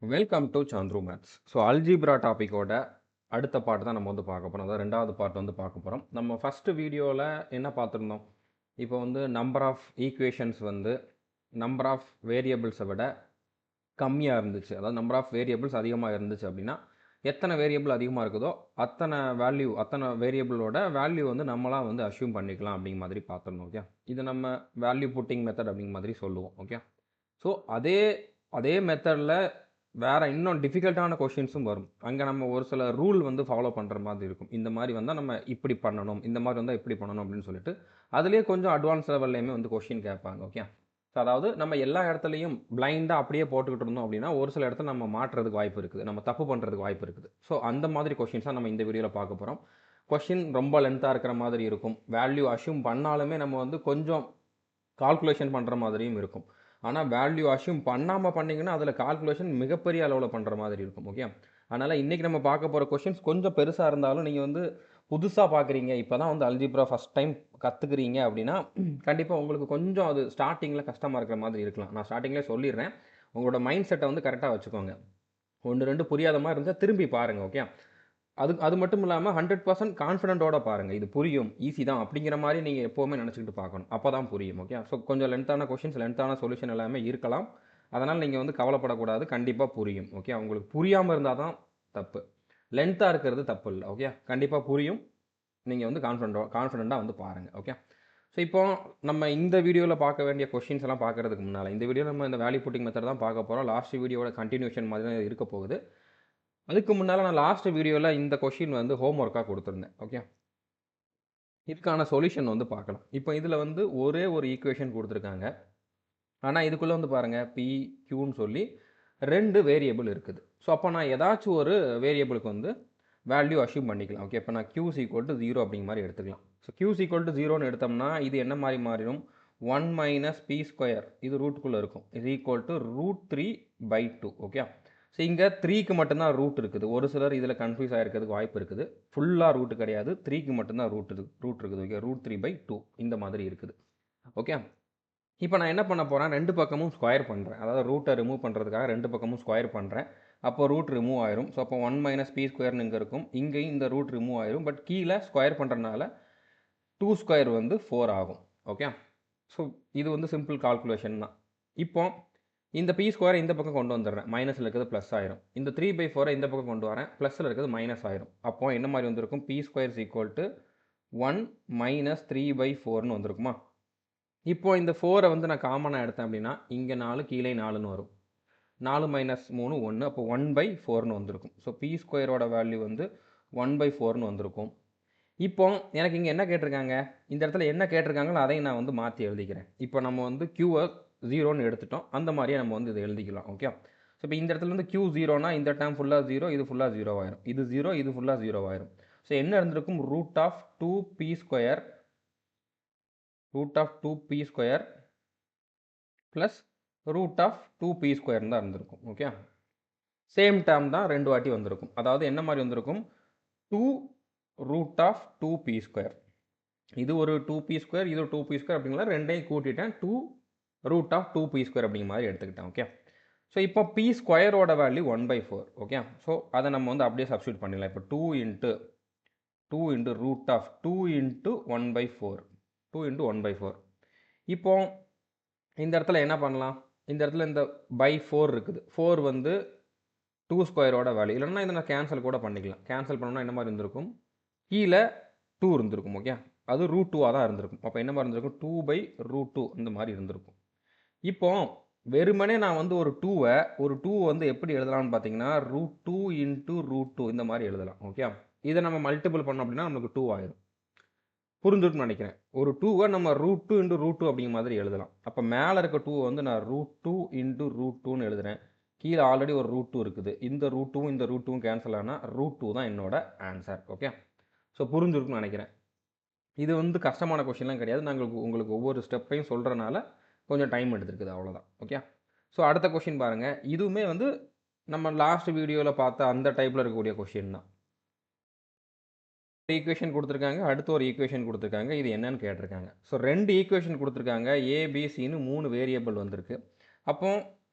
Welcome to Chandru maths. So algebra டாப்பிக்கோட அடுத்த part தான் நம்ம வந்து பார்க்க போகிறோம். அதாவது ரெண்டாவது பார்ட் வந்து பார்க்க போகிறோம். நம்ம ஃபஸ்ட்டு வீடியோவில் என்ன பார்த்துருந்தோம்? இப்போ வந்து நம்பர் ஆஃப் ஈக்குவேஷன்ஸ் வந்து நம்பர் ஆஃப் வேரியபிள்ஸை விட கம்மியாக இருந்துச்சு. அதாவது நம்பர் ஆஃப் வேரியபிள்ஸ் அதிகமாக இருந்துச்சு அப்படின்னா எத்தனை வேரியபிள் அதிகமாக இருக்குதோ அத்தனை வேரியபிளோட வேல்யூ வந்து நம்மளாம் வந்து அஷ்யூம் பண்ணிக்கலாம் அப்படிங்கிற மாதிரி பார்த்துருந்தோம். ஓகே, இது நம்ம வேல்யூ புட்டிங் மெத்தட் அப்படிங்கிற மாதிரி சொல்லுவோம். ஓகே, ஸோ அதே அதே மெத்தடில் வேறு இன்னும் டிஃபிகல்ட்டான கொஷின்ஸும் வரும். அங்கே நம்ம ஒரு சில ரூல் வந்து ஃபாலோ பண்ணுற மாதிரி இருக்கும். இந்த மாதிரி வந்தால் நம்ம இப்படி பண்ணணும், இந்த மாதிரி வந்தால் இப்படி பண்ணணும் அப்படின்னு சொல்லிட்டு அதுலேயே கொஞ்சம் அட்வான்ஸ் லெவல்லையுமே வந்து கொஷின் கேட்பாங்க. ஓகே, ஸோ அதாவது நம்ம எல்லா இடத்துலையும் பிளைண்டாக அப்படியே போட்டுக்கிட்டு இருந்தோம் அப்படின்னா ஒரு சில இடத்துல நம்ம மாற்றுறதுக்கு வாய்ப்பு இருக்குது, நம்ம தப்பு பண்ணுறதுக்கு வாய்ப்பு இருக்குது. ஸோ அந்த மாதிரி கொஷின்ஸாக நம்ம இந்த வீடியோவில் பார்க்க போகிறோம். கொஷின் ரொம்ப லென்த்தாக இருக்கிற மாதிரி இருக்கும். வேல்யூ அஷ்யூம் பண்ணாலுமே நம்ம வந்து கொஞ்சம் கால்குலேஷன் பண்ணுற மாதிரியும் இருக்கும். ஆனால் வேல்யூ அஷ்யூம் பண்ணாமல் பண்ணிங்கன்னா அதில் கால்குலேஷன் மிகப்பெரிய அளவில் பண்ணுற மாதிரி இருக்கும். ஓகே, அதனால் இன்றைக்கி நம்ம பார்க்க போகிற கொஷின்ஸ் கொஞ்சம் பெருசாக இருந்தாலும் நீங்கள் வந்து புதுசாக பார்க்குறீங்க, இப்போ தான் வந்து அல்ஜிப்ரா ஃபஸ்ட் டைம் கற்றுக்குறீங்க அப்படின்னா கண்டிப்பாக உங்களுக்கு கொஞ்சம் அது ஸ்டார்டிங்கில் கஷ்டமாக இருக்கிற மாதிரி இருக்கலாம். நான் ஸ்டார்டிங்லேயே சொல்லிடுறேன், உங்களோட மைண்ட் செட்டை வந்து கரெக்டாக வச்சுக்கோங்க. 1-2 புரியாத மாதிரி இருந்தால் திரும்பி பாருங்கள். ஓகே, அது மட்டும் இல்லாமல் 100% கான்ஃபிடென்ட்டோட பாருங்கள். இது புரியும், ஈஸி தான் அப்படிங்கிற மாதிரி நீங்கள் எப்போவுமே நினச்சிக்கிட்டு பார்க்கணும். அப்போ தான் புரியும். ஓகே, ஸோ கொஞ்சம் லென்த்தான கொஷின்ஸ், லென்த்தான சொல்யூஷன் எல்லாமே இருக்கலாம். அதனால் நீங்கள் வந்து கவலைப்படக்கூடாது, கண்டிப்பாக புரியும். ஓகே, உங்களுக்கு புரியாமல் இருந்தால் தான் தப்பு, லென்த்தாக இருக்கிறது தப்பு இல்லை. ஓகே, கண்டிப்பாக புரியும். நீங்கள் வந்து கான்ஃபிடென்ட்டாக வந்து பாருங்கள். ஓகே, ஸோ இப்போ நம்ம இந்த வீடியோவில் பார்க்க வேண்டிய கொஷின்ஸ் எல்லாம் பார்க்குறதுக்கு முன்னால் இந்த வீடியோவில் நம்ம இந்த வேல்யூ புட்டிங் மெத்தட் தான் பார்க்க போகிறோம். லாஸ்ட் வீடியோட கண்டினியூஷன் மாதிரி தான் இருக்க போகுது. அதுக்கு முன்னால் நான் லாஸ்ட் வீடியோவில் இந்த கொஷின் வந்து ஹோம் ஒர்க்காக கொடுத்துருந்தேன். ஓகே, இதுக்கான சொல்யூஷன் வந்து பார்க்கலாம். இப்போ இதில் வந்து ஒரே ஒரு ஈக்குவேஷன் கொடுத்துருக்காங்க. ஆனால் இதுக்குள்ளே வந்து பாருங்கள், பி கியூன்னு சொல்லி 2 வேரியபிள் இருக்குது. ஸோ அப்போ நான் ஏதாச்சும் ஒரு வேரியபிளுக்கு வந்து வேல்யூ அஷ்யூம் பண்ணிக்கலாம். ஓகே, இப்போ நான் Q = 0 அப்படிங்கிற மாதிரி எடுத்துக்கலாம். ஸோ Q = 0ன்னு எடுத்தோம்னா இது என்ன மாதிரி மாறிடும்? 1 - p², இது ரூட்டுக்குள்ளே இருக்கும், இது ஈக்குவல் டு √3/2. ஓகே, ஸோ இங்கே 3க்கு மட்டும்தான் ரூட் இருக்குது. ஒரு சிலர் இதில் கன்ஃபியூஸ் ஆகிருக்கிறதுக்கு வாய்ப்பு இருக்குது. ஃபுல்லாக ரூட்டு கிடையாது, 3க்கு மட்டும்தான் ரூட் இருக்குது. ஓகே, √3/2 இந்த மாதிரி இருக்குது. ஓகே, இப்போ நான் என்ன பண்ண போகிறேன், 2 பக்கமும் ஸ்கொயர் பண்ணுறேன். அதாவது ரூட்டை ரிமூவ் பண்ணுறதுக்காக 2 பக்கமும் ஸ்கொயர் பண்ணுறேன். அப்போ ரூட் ரிமூவ் ஆயிரும். ஸோ அப்போ 1 - p² இங்கே இருக்கும், இங்கேயும் இந்த ரூட் ரிமூவ் ஆயிரும். பட் கீழே ஸ்கொயர் பண்ணுறதுனால 2² வந்து 4 ஆகும். ஓகே, ஸோ இது வந்து சிம்பிள் கால்குலேஷன் தான். இப்போ இந்த p² இந்த பக்கம் கொண்டு வந்துடுறேன், மைனஸில் இருக்கிறது ப்ளஸ் ஆயிரும். இந்த 3/4 இந்த பக்கம் கொண்டு வரேன், ப்ளஸில் இருக்கிறது மைனஸ் ஆயிரும். அப்போ என்ன மாதிரி வந்திருக்கும்? p² = 1 - 3/4ன்னு வந்திருக்குமா? இப்போ இந்த 4 வந்து நான் காமனாக எடுத்தேன் அப்படின்னா இங்கே 4, கீழே 4ன்னு வரும். 4 - 3 1, அப்போ 1/4ன்னு வந்திருக்கும். ஸோ p² வேல்யூ வந்து 1/4ன்னு வந்திருக்கும். இப்போ எனக்கு இங்கே என்ன கேட்டிருக்காங்க, இந்த இடத்துல என்ன கேட்டிருக்காங்களோ அதையும் நான் வந்து மாற்றி எழுதிக்கிறேன். இப்போ நம்ம வந்து Qவை 0ன்னு எடுத்துட்டோம், அந்த மாதிரியே நம்ம வந்து இதை எழுதிக்கலாம். ஓகே, ஸோ இப்போ இந்த இடத்துல வந்து Q 0னா இந்த டேர்ம் ஃபுல்லாக 0, இது ஃபுல்லாக 0 ஆயிரும். இது 0, இது ஃபுல்லாக 0 ஆயிரும். ஸோ என்ன இருந்திருக்கும்? √2p² ப்ளஸ் √2p² தான் இருந்திருக்கும். ஓகே, சேம் டேர்ம் தான் 2 வாட்டி வந்திருக்கும். அதாவது என்ன மாதிரி வந்திருக்கும்? 2√2p². இது ஒரு 2p², இது ஒரு 2p² அப்படிங்கிற ரெண்டையும் கூட்டிட்டேன், 2√2p² அப்படிங்கிற மாதிரி எடுத்துக்கிட்டேன். ஓகே, ஸோ இப்போ p² வேல்யூ 1/4. ஓகே, ஸோ அதை நம்ம வந்து அப்படியே சப்ஸ்டியூட் பண்ணிடலாம். இப்போ 2 × 1/4, 2 × 1/4. இப்போ இந்த இடத்துல என்ன பண்ணலாம்? இந்த இடத்துல இந்த /4 இருக்குது. 4 வந்து 2² வேல்யூ, இல்லைன்னா இதை நான் கேன்சல் கூட பண்ணிக்கலாம். கேன்சல் பண்ணோம்னா என்ன மாதிரி இருந்திருக்கும்? கீழே 2 இருந்திருக்கும். ஓகே, அது √2ஆக தான் இருந்திருக்கும். அப்போ என்ன மாதிரி இருந்திருக்கும்? 2/√2 இந்த மாதிரி இருந்திருக்கும். இப்போ வெறுமனே நான் வந்து ஒரு 2 வந்து எப்படி எழுதலாம்னு பார்த்தீங்கன்னா √2 × √2 இந்த மாதிரி எழுதலாம். ஓகே, இதை நம்ம மல்டிபிள் பண்ணோம் அப்படின்னா நமக்கு 2 ஆயிரும். புரிஞ்சுட்டுன்னு நினைக்கிறேன். ஒரு 2வை நம்ம √2 × √2 அப்படிங்கிற மாதிரி எழுதலாம். அப்போ மேலே இருக்க 2 வந்து நான் √2 × √2ன்னு எழுதுறேன். கீழே ஆல்ரெடி ஒரு √2 இருக்குது. இந்த √2வும் இந்த √2வும் கேன்சல் ஆனால் √2 தான் என்னோட ஆன்சர். ஓகே, ஸோ புரிஞ்சுருக்குன்னு நினைக்கிறேன். இது வந்து கஷ்டமான கொஷின்லாம் கிடையாது. நாங்கள் உங்களுக்கு ஒவ்வொரு ஸ்டெப்பையும் சொல்கிறனால கொஞ்சம் டைம் எடுத்துருக்குது, அவ்வளோதான். ஓகே, ஸோ அடுத்த கொஷின் பாருங்கள். இதுவுமே வந்து நம்ம லாஸ்ட் வீடியோவில் பார்த்த அந்த டைப்பில் இருக்கக்கூடிய கொஷின் தான். ஈக்குவேஷன் கொடுத்துருக்காங்க, அடுத்து ஒரு ஈக்குவேஷன் கொடுத்துருக்காங்க. இது என்னன்னு கேட்டிருக்காங்க. ஸோ 2 ஈக்குவேஷன் கொடுத்துருக்காங்க, ஏபிசின்னு 3 வேரியபிள் வந்திருக்கு. அப்போ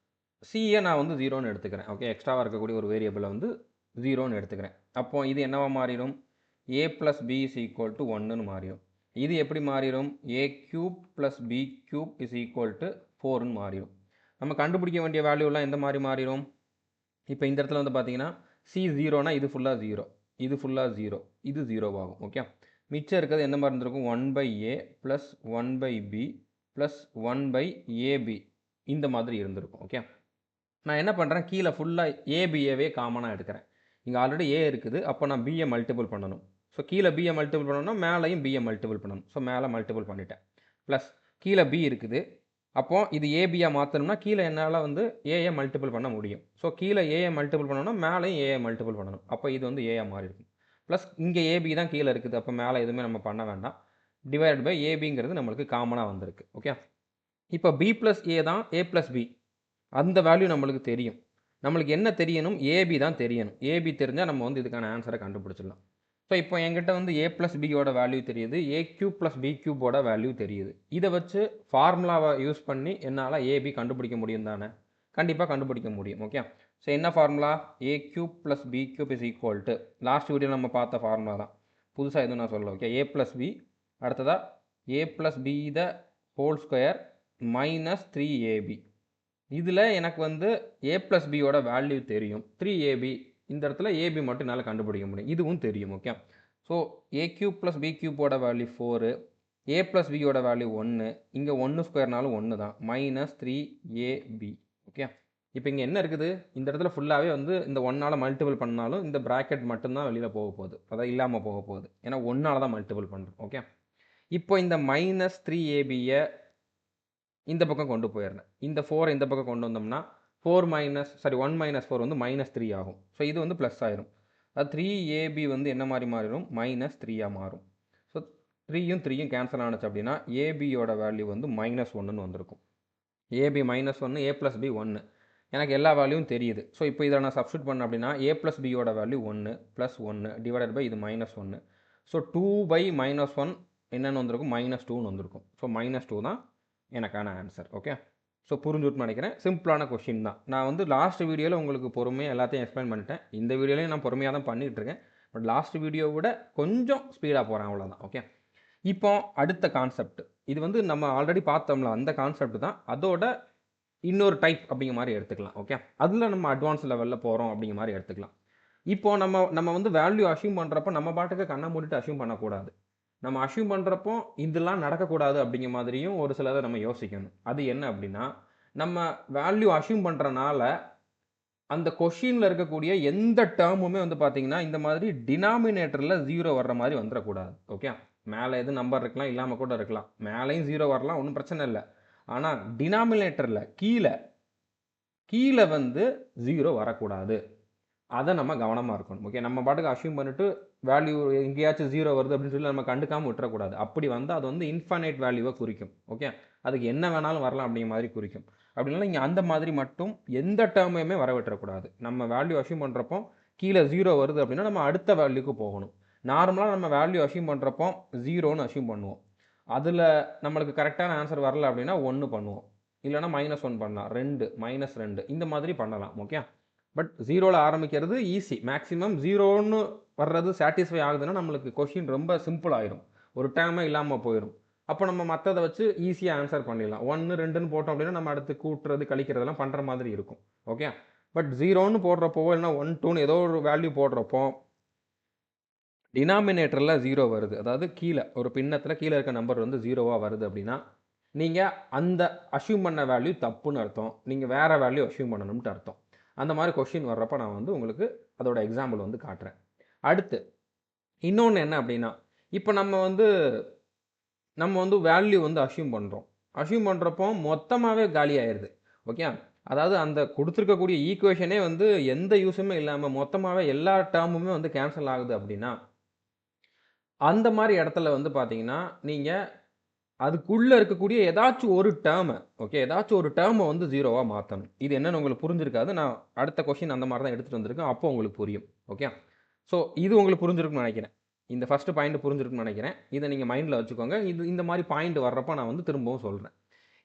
சியை நான் வந்து 0ன்னு எடுத்துக்கிறேன். ஓகே, எக்ஸ்ட்ராவாக இருக்கக்கூடிய ஒரு வேரியபிளை வந்து 0ன்னு எடுத்துக்கிறேன். அப்போ இது என்னவா மாறிடும்? a + b = 1ன்னு மாறிடும். இது எப்படி மாறிடும்? a³ + b³ = 4ன்னு மாறிடும். நம்ம கண்டுபிடிக்க வேண்டிய வேல்யூலாம் எந்த மாதிரி மாறிடும்? இப்போ இந்த இடத்துல வந்து பார்த்தீங்கன்னா சி 0னா இது ஃபுல்லாக 0, இது ஃபுல்லாக 0, இது 0 ஆகும். ஓகே, மிச்சம் இருக்கிறது என்ன மாதிரி இருந்திருக்கும்? 1/a + 1/b + 1/ab இந்த மாதிரி இருந்திருக்கும். ஓகே, நான் என்ன பண்ணுறேன், கீழே ஃபுல்லாக ஏபிஏவே காமனாக எடுக்கிறேன். இங்கே ஆல்ரெடி ஏ இருக்குது, அப்போ நான் பிஏ மல்டிபிள் பண்ணணும். ஸோ கீழே பிஏ மல்டிபிள் பண்ணணும்னா மேலேயும் பிஏ மல்டிபிள் பண்ணணும். ஸோ மேலே மல்டிபிள் பண்ணிட்டேன். ப்ளஸ் கீழே பி இருக்குது, அப்போது இது ஏபியாக மாற்றணும்னா கீழே என்னால் வந்து ஏஏ மல்டிபிள் பண்ண முடியும். ஸோ கீழே ஏஏ மல்டிபிள் பண்ணணும்னா மேலேயும் ஏஏ மல்டிபிள் பண்ணணும். அப்போ இது வந்து ஏஆ மாறி இருக்கும். ப்ளஸ் இங்கே ஏபி தான் கீழே இருக்குது, அப்போ மேலே எதுவுமே நம்ம பண்ண வேண்டாம். டிவைட் பை ஏபிங்கிறது நம்மளுக்கு காமனாக வந்திருக்கு. ஓகே, இப்போ பி ப்ளஸ் ஏ தான் ஏ ப்ளஸ் பி, அந்த வேல்யூ நம்மளுக்கு தெரியும். நம்மளுக்கு என்ன தெரியணும்? ஏபி தான் தெரியணும். ஏபி தெரிஞ்சால் நம்ம வந்து இதுக்கான ஆன்சரை கண்டுபிடிச்சிடலாம். ஸோ இப்போ என்கிட்ட வந்து ஏ ப்ளஸ் பியோட வேல்யூ தெரியுது, a³ + b³ வேல்யூ தெரியுது. இதை வச்சு ஃபார்முலாவை யூஸ் பண்ணி என்னால் ஏபி கண்டுபிடிக்க முடியும் தானே? கண்டிப்பாக கண்டுபிடிக்க முடியும். ஓகே, ஸோ என்ன formula? a³ + b³ = last video நம்ம பார்த்த ஃபார்முலா தான், புதுசாக எதுவும் நான் சொல்லல. ஓகே, a + b, அடுத்ததாக a + b the whole square - 3ab. இதில் எனக்கு வந்து a + பியோட வேல்யூ தெரியும், 3ab. இந்த இடத்துல ஏபி மட்டும் என்னால் கண்டுபிடிக்க முடியும், இதுவும் தெரியும். Okay, so a³ + b³ value 4, a + பியோட வேல்யூ 1, இங்கே 1 ஸ்கொயர்னாலும் 1 தான், -3ab. ஓகே, இப்போ இங்கே என்ன இருக்குது? இந்த இடத்துல ஃபுல்லாகவே வந்து இந்த 1ஆல் மல்டிபிள் பண்ணாலும் இந்த ப்ராக்கெட் மட்டும்தான் வெளியில் போக போகுது, அதான் இல்லாமல் போக போகுது. ஏன்னா 1ஆல் தான் மல்டிபிள் பண்ணுறோம். ஓகே, இப்போ இந்த -3abயை இந்த பக்கம் கொண்டு போயிடுறேன். இந்த 4 இந்த பக்கம் கொண்டு வந்தோம்னா 1 - 4 வந்து -3 ஆகும். ஸோ இது வந்து ப்ளஸ் ஆயிரும். அது 3ab வந்து என்ன மாதிரி மாறிடும்? -3ஆக மாறும். ஸோ 3யும் 3யும் கேன்சல் ஆனுச்சு அப்படின்னா ஏபியோட வேல்யூ வந்து -1ன்னு வந்திருக்கும். AB -1, a + b 1. எனக்கு எல்லா வேல்யூவும் தெரியுது. ஸோ இப்போ இதை நான் சப்ஸ்டியூட் பண்ணேன் அப்படின்னா a + பியோட வேல்யூ 1 + 1 டிவைடட் பை இது -1. ஸோ 2/-1 என்னென்னு வந்திருக்கும்? -2ன்னு வந்திருக்கும். ஸோ -2 தான் எனக்கான ஆன்சர். ஓகே, ஸோ புரிஞ்சுட்டுன்னு நினைக்கிறேன். சிம்பிளான கொஷின் தான். நான் வந்து லாஸ்ட் வீடியோவில் உங்களுக்கு பொறுமையாக எல்லாத்தையும் எக்ஸ்பிளைன் பண்ணிட்டேன். இந்த வீடியோலையும் நான் பொறுமையாக தான் பண்ணிகிட்டு இருக்கேன். பட் லாஸ்ட் வீடியோவை விட கொஞ்சம் ஸ்பீடாக போகிறேன், அவ்வளோதான். ஓகே, இப்போ அடுத்த கான்செப்ட், இது வந்து நம்ம ஆல்ரெடி பார்த்தோம்ல அந்த கான்செப்ட் தான், அதோட இன்னொரு டைப் அப்படிங்கிற மாதிரி எடுத்துக்கலாம். ஓகே, அதில் நம்ம அட்வான்ஸ் லெவலில் போகிறோம் அப்படிங்கிற மாதிரி எடுத்துக்கலாம். இப்போ நம்ம வந்து வேல்யூ அஷ்யூம் பண்ணுறப்ப நம்ம பாட்டுக்கு கண்ணை மூடிட்டு அஷ்யூம் பண்ணக்கூடாது. நம்ம அஷ்யூம் பண்ணுறப்போ இதெல்லாம் நடக்கக்கூடாது அப்படிங்கிற மாதிரியும் ஒரு சிலதை நம்ம யோசிக்கணும். அது என்ன அப்படின்னா, நம்ம வேல்யூ அஷ்யூம் பண்ணுறனால அந்த கொஷினில் இருக்கக்கூடிய எந்த டேர்முமே வந்து பார்த்தீங்கன்னா இந்த மாதிரி டினாமினேட்டரில் 0 வர்ற மாதிரி வந்துடக்கூடாது. ஓகே, மேலே எது நம்பர் இருக்கலாம், இல்லாமல் கூட இருக்கலாம். மேலேயும் 0 வரலாம், ஒன்றும் பிரச்சனை இல்லை. ஆனால் டினாமினேட்டரில் கீழே வந்து 0 வரக்கூடாது. அதை நம்ம கவனமாக இருக்கணும். ஓகே, நம்ம பாட்டுக்கு அஷ்யூம் பண்ணிட்டு வேல்யூ எங்கேயாச்சும் 0 வருது அப்படின்னு சொல்லி நம்ம கண்டுக்காமல் விட்டுறக்கூடாது. அப்படி வந்தால் அது வந்து இன்ஃபைனைட் வேல்யூவை குறிக்கும். ஓகே, அதுக்கு என்ன வேணாலும் வரலாம் அப்படிங்கிற மாதிரி குறிக்கும். அப்படின்னா இங்கே அந்த மாதிரி மட்டும் எந்த டேர்மையுமே வர விட்டுறக்கூடாது. நம்ம வேல்யூ அஷ்யூம் பண்ணுறப்போ கீழே 0 வருது அப்படின்னா நம்ம அடுத்த வேல்யூக்கு போகணும். நார்மலாக நம்ம வேல்யூ அஷ்யூம் பண்ணுறப்போ 0ன்னு அஷ்யூம் பண்ணுவோம். அதில் நம்மளுக்கு கரெக்டான ஆன்சர் வரல அப்படின்னா 1 பண்ணுவோம், இல்லைனா -1 பண்ணலாம், 2 -2 இந்த மாதிரி பண்ணலாம். ஓகே, பட் 0ல் ஆரம்பிக்கிறது ஈஸி. மேக்ஸிமம் 0ன்னு வர்றது சாட்டிஸ்ஃபை ஆகுதுன்னா நம்மளுக்கு கொஷின் ரொம்ப சிம்பிள் ஆயிரும், ஒரு டேர்மே இல்லாமல் போயிடும். அப்போ நம்ம மற்றதை வச்சு ஈஸியாக ஆன்சர் பண்ணிடலாம். 1, 2ன்னு போட்டோம் அப்படின்னா நம்ம அடுத்து கூட்டுறது கழிக்கிறதெல்லாம் பண்ணுற மாதிரி இருக்கும். ஓகே, பட் 0ன்னு போடுறப்போ இல்லைனா 1, 2ன்னு ஏதோ ஒரு வேல்யூ போடுறப்போ டினாமினேட்டரில் 0 வருது, அதாவது கீழே ஒரு பின்னத்தில் கீழே இருக்க நம்பர் வந்து 0வாக வருது அப்படின்னா நீங்கள் அந்த அஷ்யூம் பண்ண வேல்யூ தப்புன்னு அர்த்தம், நீங்கள் வேறு வேல்யூ அஷ்யூம் பண்ணணும்ட்டு அர்த்தம். அந்த மாதிரி கொஷின் வர்றப்போ நான் வந்து உங்களுக்கு அதோட எக்ஸாம்பிள் வந்து காட்டுறேன். அடுத்து இன்னொன்று என்ன அப்படின்னா, இப்போ நம்ம வந்து வேல்யூ வந்து அஷ்யூம் பண்ணுறப்போ மொத்தமாகவே காலி ஆயிடுது. ஓகே, அதாவது அந்த கொடுத்துருக்கக்கூடிய ஈக்குவேஷனே வந்து எந்த யூஸுமே இல்லாமல் மொத்தமாகவே எல்லா டேர்முமே வந்து கேன்சல் ஆகுது அப்படின்னா அந்த மாதிரி இடத்துல வந்து பார்த்தீங்கன்னா நீங்கள் அதுக்குள்ளே இருக்கக்கூடிய ஏதாச்சும் ஒரு டேர்மை, ஓகே, ஏதாச்சும் ஒரு டேர்மை வந்து 0வாக மாற்றணும். இது என்னன்னு உங்களுக்கு புரிஞ்சிருக்காது. நான் அடுத்த கொஷின் அந்த மாதிரி தான் எடுத்துகிட்டு வந்திருக்கேன், அப்போ உங்களுக்கு புரியும். ஓகே, ஸோ இது உங்களுக்கு புரிஞ்சிருக்குன்னு நினைக்கிறேன். இந்த ஃபஸ்ட்டு பாயிண்ட் புரிஞ்சிருக்குன்னு நினைக்கிறேன். இதை நீங்கள் மைண்டில் வச்சுக்கோங்க. இந்த மாதிரி பாயிண்ட் வர்றப்போ நான் வந்து திரும்பவும் சொல்கிறேன்.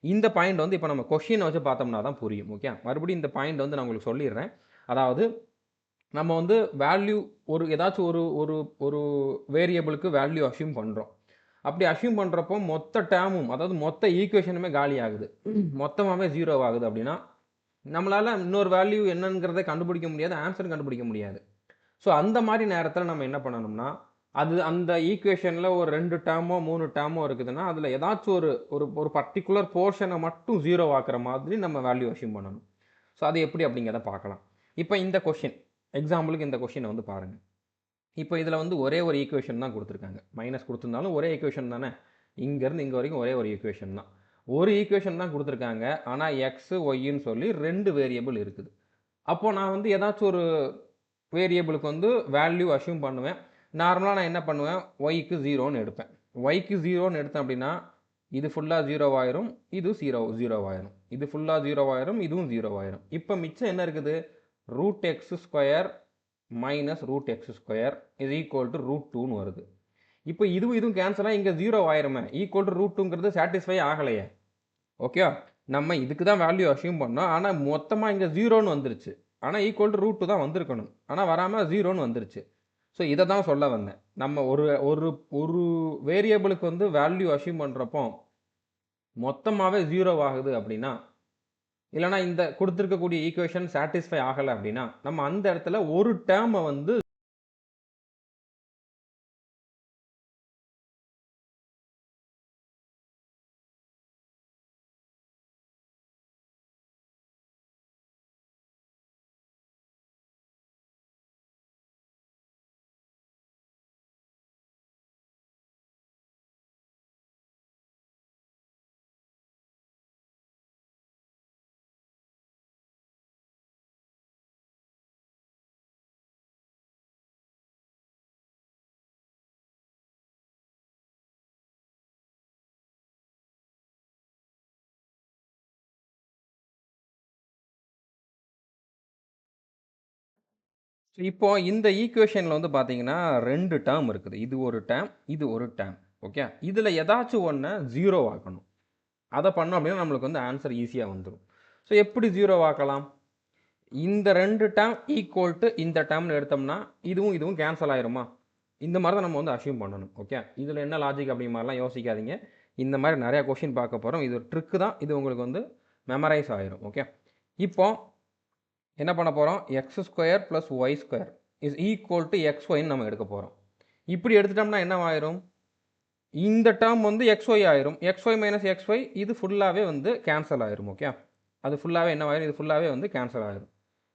இந்த பாயிண்ட் வந்து இப்போ நம்ம கொஷினை வச்சு பார்த்தோம்னா தான் புரியும். ஓகே, மறுபடியும் இந்த பாயிண்ட் வந்து நான் உங்களுக்கு சொல்லிடுறேன். அதாவது நம்ம வந்து வேல்யூ ஏதாச்சும் ஒரு ஒரு ஒரு வேரியபிளுக்கு வேல்யூ அஷ்யூம் பண்ணுறோம். அப்படி அஷ்யூம் பண்ணுறப்போ மொத்த டேர்மும், அதாவது மொத்த ஈக்குவேஷனுமே காலி ஆகுது, மொத்தமாகவே 0 ஆகுது அப்படின்னா நம்மளால் இன்னொரு வேல்யூ என்னங்கிறத கண்டுபிடிக்க முடியாது, ஆன்சர் கண்டுபிடிக்க முடியாது. ஸோ அந்த மாதிரி நேரத்தில் நம்ம என்ன பண்ணணும்னா, அந்த ஈக்குவேஷனில் ஒரு 2 டேர்மோ 3 டேர்மோ இருக்குதுன்னா அதில் ஏதாச்சும் ஒரு பர்டிகுலர் போர்ஷனை மட்டும் 0 ஆக்குற மாதிரி நம்ம வேல்யூ அஷ்யூம் பண்ணணும். ஸோ அது எப்படி அப்படிங்கிறத பார்க்கலாம். இப்போ இந்த கொஷின் எக்ஸாம்பிளுக்கு இந்த கொஷினை வந்து பாருங்கள். இப்போ இதில் வந்து ஒரே ஒரு ஈக்குவேஷன் தான் கொடுத்துருக்காங்க. மைனஸ் கொடுத்துருந்தாலும் ஒரே ஈக்குவேஷன் தானே, இங்கேருந்து இங்கே வரைக்கும் ஒரே ஒரு ஈக்குவேஷன் தான். ஒரு ஈக்குவேஷன் தான் கொடுத்துருக்காங்க, ஆனால் எக்ஸு ஒய்ன்னு சொல்லி 2 வேரியபிள் இருக்குது. அப்போது நான் வந்து ஏதாச்சும் ஒரு வேரியபிளுக்கு வந்து வேல்யூ அஷ்யூம் பண்ணுவேன். நார்மலாக நான் என்ன பண்ணுவேன், ஒய்க்கு 0ன்னு எடுப்பேன். ஒய்க்கு 0ன்னு எடுத்தேன் அப்படின்னா இது ஃபுல்லாக 0 ஆயிரும், இது 0 ஆயிரும், இது ஃபுல்லாக 0 ஆயிரும், இதுவும் 0 ஆயிரும். இப்போ மிச்சம் என்ன இருக்குது, root x square minus root x square is equal to root 2ன்னு வருது. இப்போ இதுவும் கேன்சலாக இங்கே 0 ஆயிருமே, ஈக்குவல் டு ரூட் 2ங்கிறது சாட்டிஸ்ஃபை ஆகலையே. ஓகே, நம்ம இதுக்கு தான் வேல்யூ அஷ்யூம் பண்ணோம், ஆனால் மொத்தமாக இங்கே 0ன்னு வந்துருச்சு. ஆனால் ஈக்குவல் டு ரூட் 2 தான் வந்திருக்கணும், ஆனால் வராமல் 0ன்னு வந்துருச்சு. ஸோ இதை தான் சொல்ல வந்தேன். நம்ம ஒரு வேரியபிளுக்கு வந்து வேல்யூ அஷ்யூம் பண்ணுறப்போ மொத்தமாகவே 0 ஆகுது அப்படின்னா, இல்லைனா இந்த கொடுத்துருக்கக்கூடிய ஈக்குவேஷன் சாட்டிஸ்ஃபை ஆகலை அப்படின்னா, நம்ம அந்த இடத்துல ஒரு டேர்மை வந்து இப்போ இந்த ஈக்குவேஷனில் வந்து பார்த்தீங்கன்னா 2 டேர்ம் இருக்குது. இது ஒரு டேர்ம், இது ஒரு டேர்ம். ஓகே, இதில் ஏதாச்சும் ஒன்று 0 ஆக்கணும். அதை பண்ணோம் அப்படின்னா நம்மளுக்கு வந்து ஆன்சர் ஈஸியாக வந்துடும். ஸோ எப்படி 0 ஆக்கலாம், இந்த 2 டேர்ம் ஈக்குவல் டு இந்த டேர்ம்னு எடுத்தோம்னா இதுவும் கேன்சல் ஆயிருமா, இந்த மாதிரி தான் நம்ம வந்து அஷ்யூம் பண்ணணும். ஓகே, இதில் என்ன லாஜிக் அப்படி மாதிரிலாம் யோசிக்காதீங்க. இந்த மாதிரி நிறையா கொஷின் பார்க்க போகிறோம். இது ஒரு ட்ரிக்கு தான், இது உங்களுக்கு வந்து மெமரைஸ் ஆயிரும். ஓகே, இப்போ என்ன பண்ண போகிறோம், x square plus Y square is equal to x ஒய்ன்னு நம்ம எடுக்க போகிறோம். இப்படி எடுத்துட்டோம்னா என்ன ஆயிரும், இந்த டேர்ம் வந்து எக்ஸ் ஒய் ஆயிரும், X Y minus X Y இது ஃபுல்லாகவே வந்து கேன்சல் ஆயிரும். ஓகே, அது ஃபுல்லாகவே என்ன ஆயிரும், இது ஃபுல்லாகவே வந்து கேன்சல் ஆயிரும்.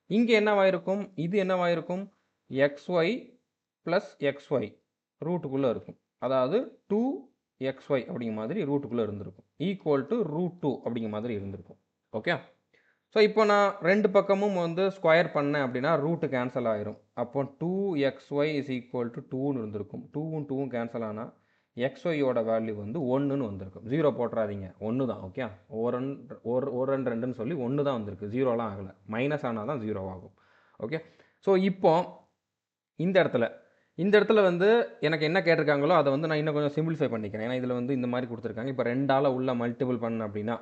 இங்கே என்னவாயிருக்கும், இது என்னவாயிருக்கும், x y plus x y ரூட்டுக்குள்ளே இருக்கும், அதாவது 2xy அப்படிங்கிற மாதிரி ரூட்டுக்குள்ளே இருந்திருக்கும், ஈக்குவல் டு ரூட் 2 அப்படிங்கிற மாதிரி இருந்திருக்கும். ஓகே, ஸோ இப்போ நான் ரெண்டு பக்கமும் வந்து ஸ்கொயர் பண்ணேன் அப்படின்னா ரூட்டு கேன்சல் ஆயிரும். அப்போ 2xy இஸ் ஈக்குவல் டு 2ன்னு இருந்திருக்கும். 2வும் 2வும் கேன்சல் ஆனால் எக்ஸ்ஒய்யோட வேல்யூ வந்து 1ன்னு வந்திருக்கும். 0 போட்டுறாதீங்க, 1 தான். ஓகே, ஒரு ரெண்டுன்னு சொல்லி 1 தான் வந்திருக்கு, 0லாம் ஆகலை. மைனஸ் ஆனால் தான் 0 ஆகும். ஓகே, ஸோ இப்போ இந்த இடத்துல வந்து எனக்கு என்ன கேட்டிருக்காங்களோ அதை வந்து நான் இன்னும் கொஞ்சம் சிம்பிளிஃபை பண்ணிக்கிறேன். ஏன்னா இதில் வந்து இந்த மாதிரி கொடுத்துருக்காங்க. இப்போ 2ஆல் உள்ள மல்டிபிள் பண்ண அப்படின்னா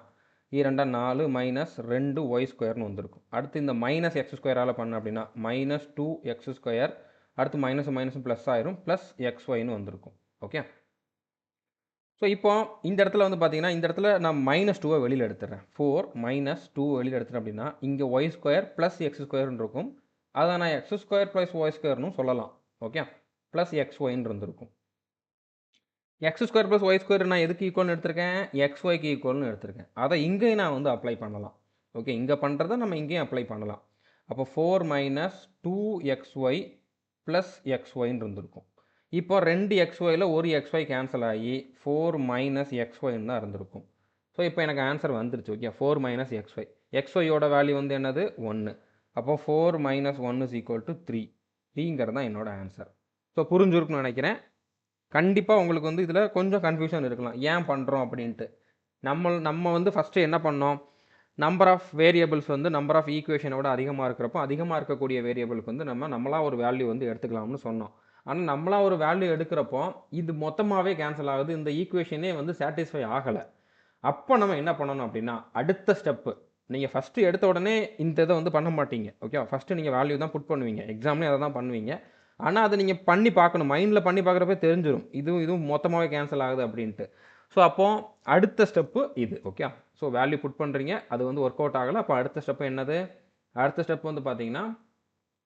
2 4 மைனஸ் 2y ஸ்கொயர்னு வந்திருக்கும். அடுத்து இந்த மைனஸ் எக்ஸ் ஸ்கொயரால் பண்ண அப்படின்னா மைனஸ் 2x ஸ்கொயர், அடுத்து மைனஸ் ப்ளஸ் ஆயிரும், ப்ளஸ் xyன்னு வந்திருக்கும். ஓகே, ஸோ இப்போ இந்த இடத்துல வந்து பார்த்தீங்கன்னா இந்த இடத்துல நான் -2 வெளியில் எடுத்துடுறேன். 4 -2 வெளியில் எடுத்துட்டேன் அப்படின்னா இங்கே y ஸ்கொயர் ப்ளஸ் எக்ஸ் ஸ்கொயர்னு இருக்கும். அதை நான் எக்ஸ் ஸ்கொயர் ப்ளஸ் ஒய் ஸ்கொயர்னு சொல்லலாம். ஓகே, ப்ளஸ் xyன்னு இருந்திருக்கும். X square plus Y square நான் எதுக்கு ஈக்குவல்னு எடுத்திருக்கேன், எக்ஸ்ஒய்க்கு ஈக்குவல்னு எடுத்திருக்கேன். அதை இங்கேயும் நான் வந்து அப்ளை பண்ணலாம். ஓகே, இங்கே பண்ணுறதை நம்ம இங்கேயும் அப்ளை பண்ணலாம். அப்போ 4 மைனஸ் 2xy ப்ளஸ் xyன்னு இருந்திருக்கும். இப்போ 2 xyயில் ஒரு xy கேன்சல் ஆகி 4 மைனஸ் xyன்னு தான் இருந்திருக்கும். ஸோ இப்போ எனக்கு ஆன்சர் வந்துருச்சு. ஓகே, 4 மைனஸ் xy, xyயோட வேல்யூ வந்து என்னது 1. அப்போ 4 மைனஸ் 1 இஸ் ஈக்குவல் டு 3. 3ங்கிறது தான் என்னோட ஆன்சர். ஸோ புரிஞ்சுருக்குன்னு நினைக்கிறேன். கண்டிப்பாக உங்களுக்கு வந்து இதில் கொஞ்சம் கன்ஃபியூஷன் இருக்கலாம், ஏன் பண்ணுறோம் அப்படின்ட்டு. நம்ம வந்து ஃபஸ்ட்டு என்ன பண்ணோம், நம்பர் ஆஃப் வேரியபிள்ஸ் வந்து நம்பர் ஆஃப் ஈக்குவேஷனோட அதிகமாக இருக்கிறப்போ அதிகமாக இருக்கக்கூடிய வேரியபிளுக்கு வந்து நம்மளாக ஒரு வேல்யூ வந்து எடுத்துக்கலாம்னு சொன்னோம். ஆனால் நம்மளாக ஒரு வேல்யூ எடுக்கிறப்போ இது மொத்தமாகவே கேன்சல் ஆகுது, இந்த ஈக்குவேஷனே வந்து சாட்டிஸ்ஃபை ஆகலை. அப்போ நம்ம என்ன பண்ணணும் அப்படின்னா அடுத்த ஸ்டெப்பு நீங்கள் ஃபஸ்ட்டு எடுத்த உடனே இந்த இதை வந்து பண்ண மாட்டீங்க. ஓகே, ஃபஸ்ட்டு நீங்கள் வேல்யூ தான் புட் பண்ணுவீங்க, எக்ஸாம்லேயும் அதை தான் பண்ணுவீங்க. ஆனால் அதை நீங்கள் பண்ணி பார்க்கணும், மைண்டில் பண்ணி பார்க்குறப்ப தெரிஞ்சிடும் இதுவும் மொத்தமாகவே கேன்சல் ஆகுது அப்படின்ட்டு. ஸோ அப்போ அடுத்த ஸ்டெப்பு இது. ஓகே, ஸோ வேல்யூ புட் பண்ணுறீங்க, அது வந்து ஒர்க் அவுட் ஆகலை. அப்போ அடுத்த ஸ்டெப்பு என்னது? அடுத்த ஸ்டெப் வந்து பார்த்தீங்கன்னா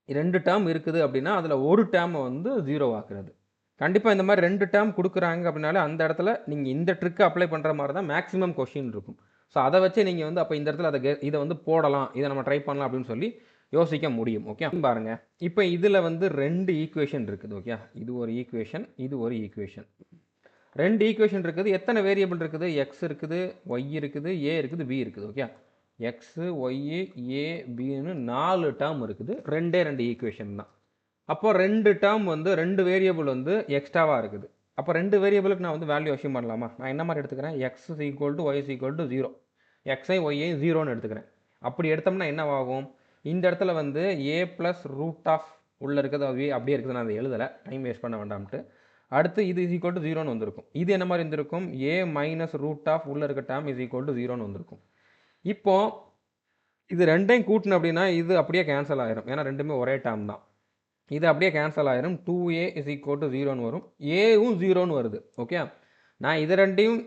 2 டேர்ம் இருக்குது அப்படின்னா அதில் ஒரு டேர்மை வந்து 0 ஆக்குறது. கண்டிப்பாக இந்த மாதிரி 2 டேர்ம் கொடுக்குறாங்க அப்படின்னாலே அந்த இடத்துல நீங்கள் இந்த ட்ரிக்கை அப்ளை பண்ணுற மாதிரி தான் மேக்ஸிமம் கொஷின் இருக்கும். ஸோ அதை வச்சு நீங்கள் வந்து அப்போ இந்த இடத்துல இதை வந்து போடலாம், இதை நம்ம ட்ரை பண்ணலாம் அப்படின்னு சொல்லி யோசிக்க முடியும். ஓகே, பாருங்க, இப்போ இதில் வந்து 2 ஈக்குவேஷன் இருக்குது. ஓகே, இது ஒரு ஈக்குவேஷன், இது ஒரு ஈக்குவேஷன். 2 ஈக்குவேஷன் இருக்குது. எத்தனை வேரியபிள் இருக்குது? எக்ஸ் இருக்குது, ஒய் இருக்குது, ஏ இருக்குது, பி இருக்குது. ஓகே, எக்ஸு, ஒய்யு, ஏ, பின்னு 4 டேர்ம் இருக்குது. 2 ஈக்குவேஷன் தான். அப்போ 2 டேர்ம் வந்து 2 வேரியபிள் வந்து எக்ஸ்ட்ராவாக இருக்குது. அப்போ 2 வேரியபிளுக்கு நான் வந்து வேல்யூ அஷ்யூம் பண்ணலாமா? நான் என்ன மாதிரி எடுத்துக்கிறேன்? X is equal to Y is equal to 0, எக்ஸை ஒய்யையும் 0ன்னு எடுத்துக்கிறேன். அப்படி எடுத்தோம்னா என்ன ஆகும்? இந்த இடத்துல வந்து ஏ ப்ளஸ் ரூட் ஆஃப் உள்ளே இருக்குது, அது அப்படியே இருக்குது. நான் அதை எழுதலை, டைம் வேஸ்ட் பண்ண வேண்டாம்ட்டு. அடுத்து இது இஸ் ஈக்குவல் டு 0ன்னு வந்திருக்கும். இது என்ன மாதிரி இருந்திருக்கும்? ஏ மைனஸ் ரூட் ஆஃப் உள்ளே இருக்க டேர்ம் இஸ் ஈக்குவல் டு 0ன்னு வந்திருக்கும். இப்போ இது ரெண்டையும் கூட்டினு அப்படின்னா இது அப்படியே கேன்சல் ஆயிரும், ஏன்னா ரெண்டுமே ஒரே டேர்ம் தான். இது அப்படியே கேன்சல் ஆயிரும். 2a இஸ் ஈக்குவல் டு 0ன்னு வரும், ஏவும் 0ன்னு வருது. ஓகே, நான் இது ரெண்டையும்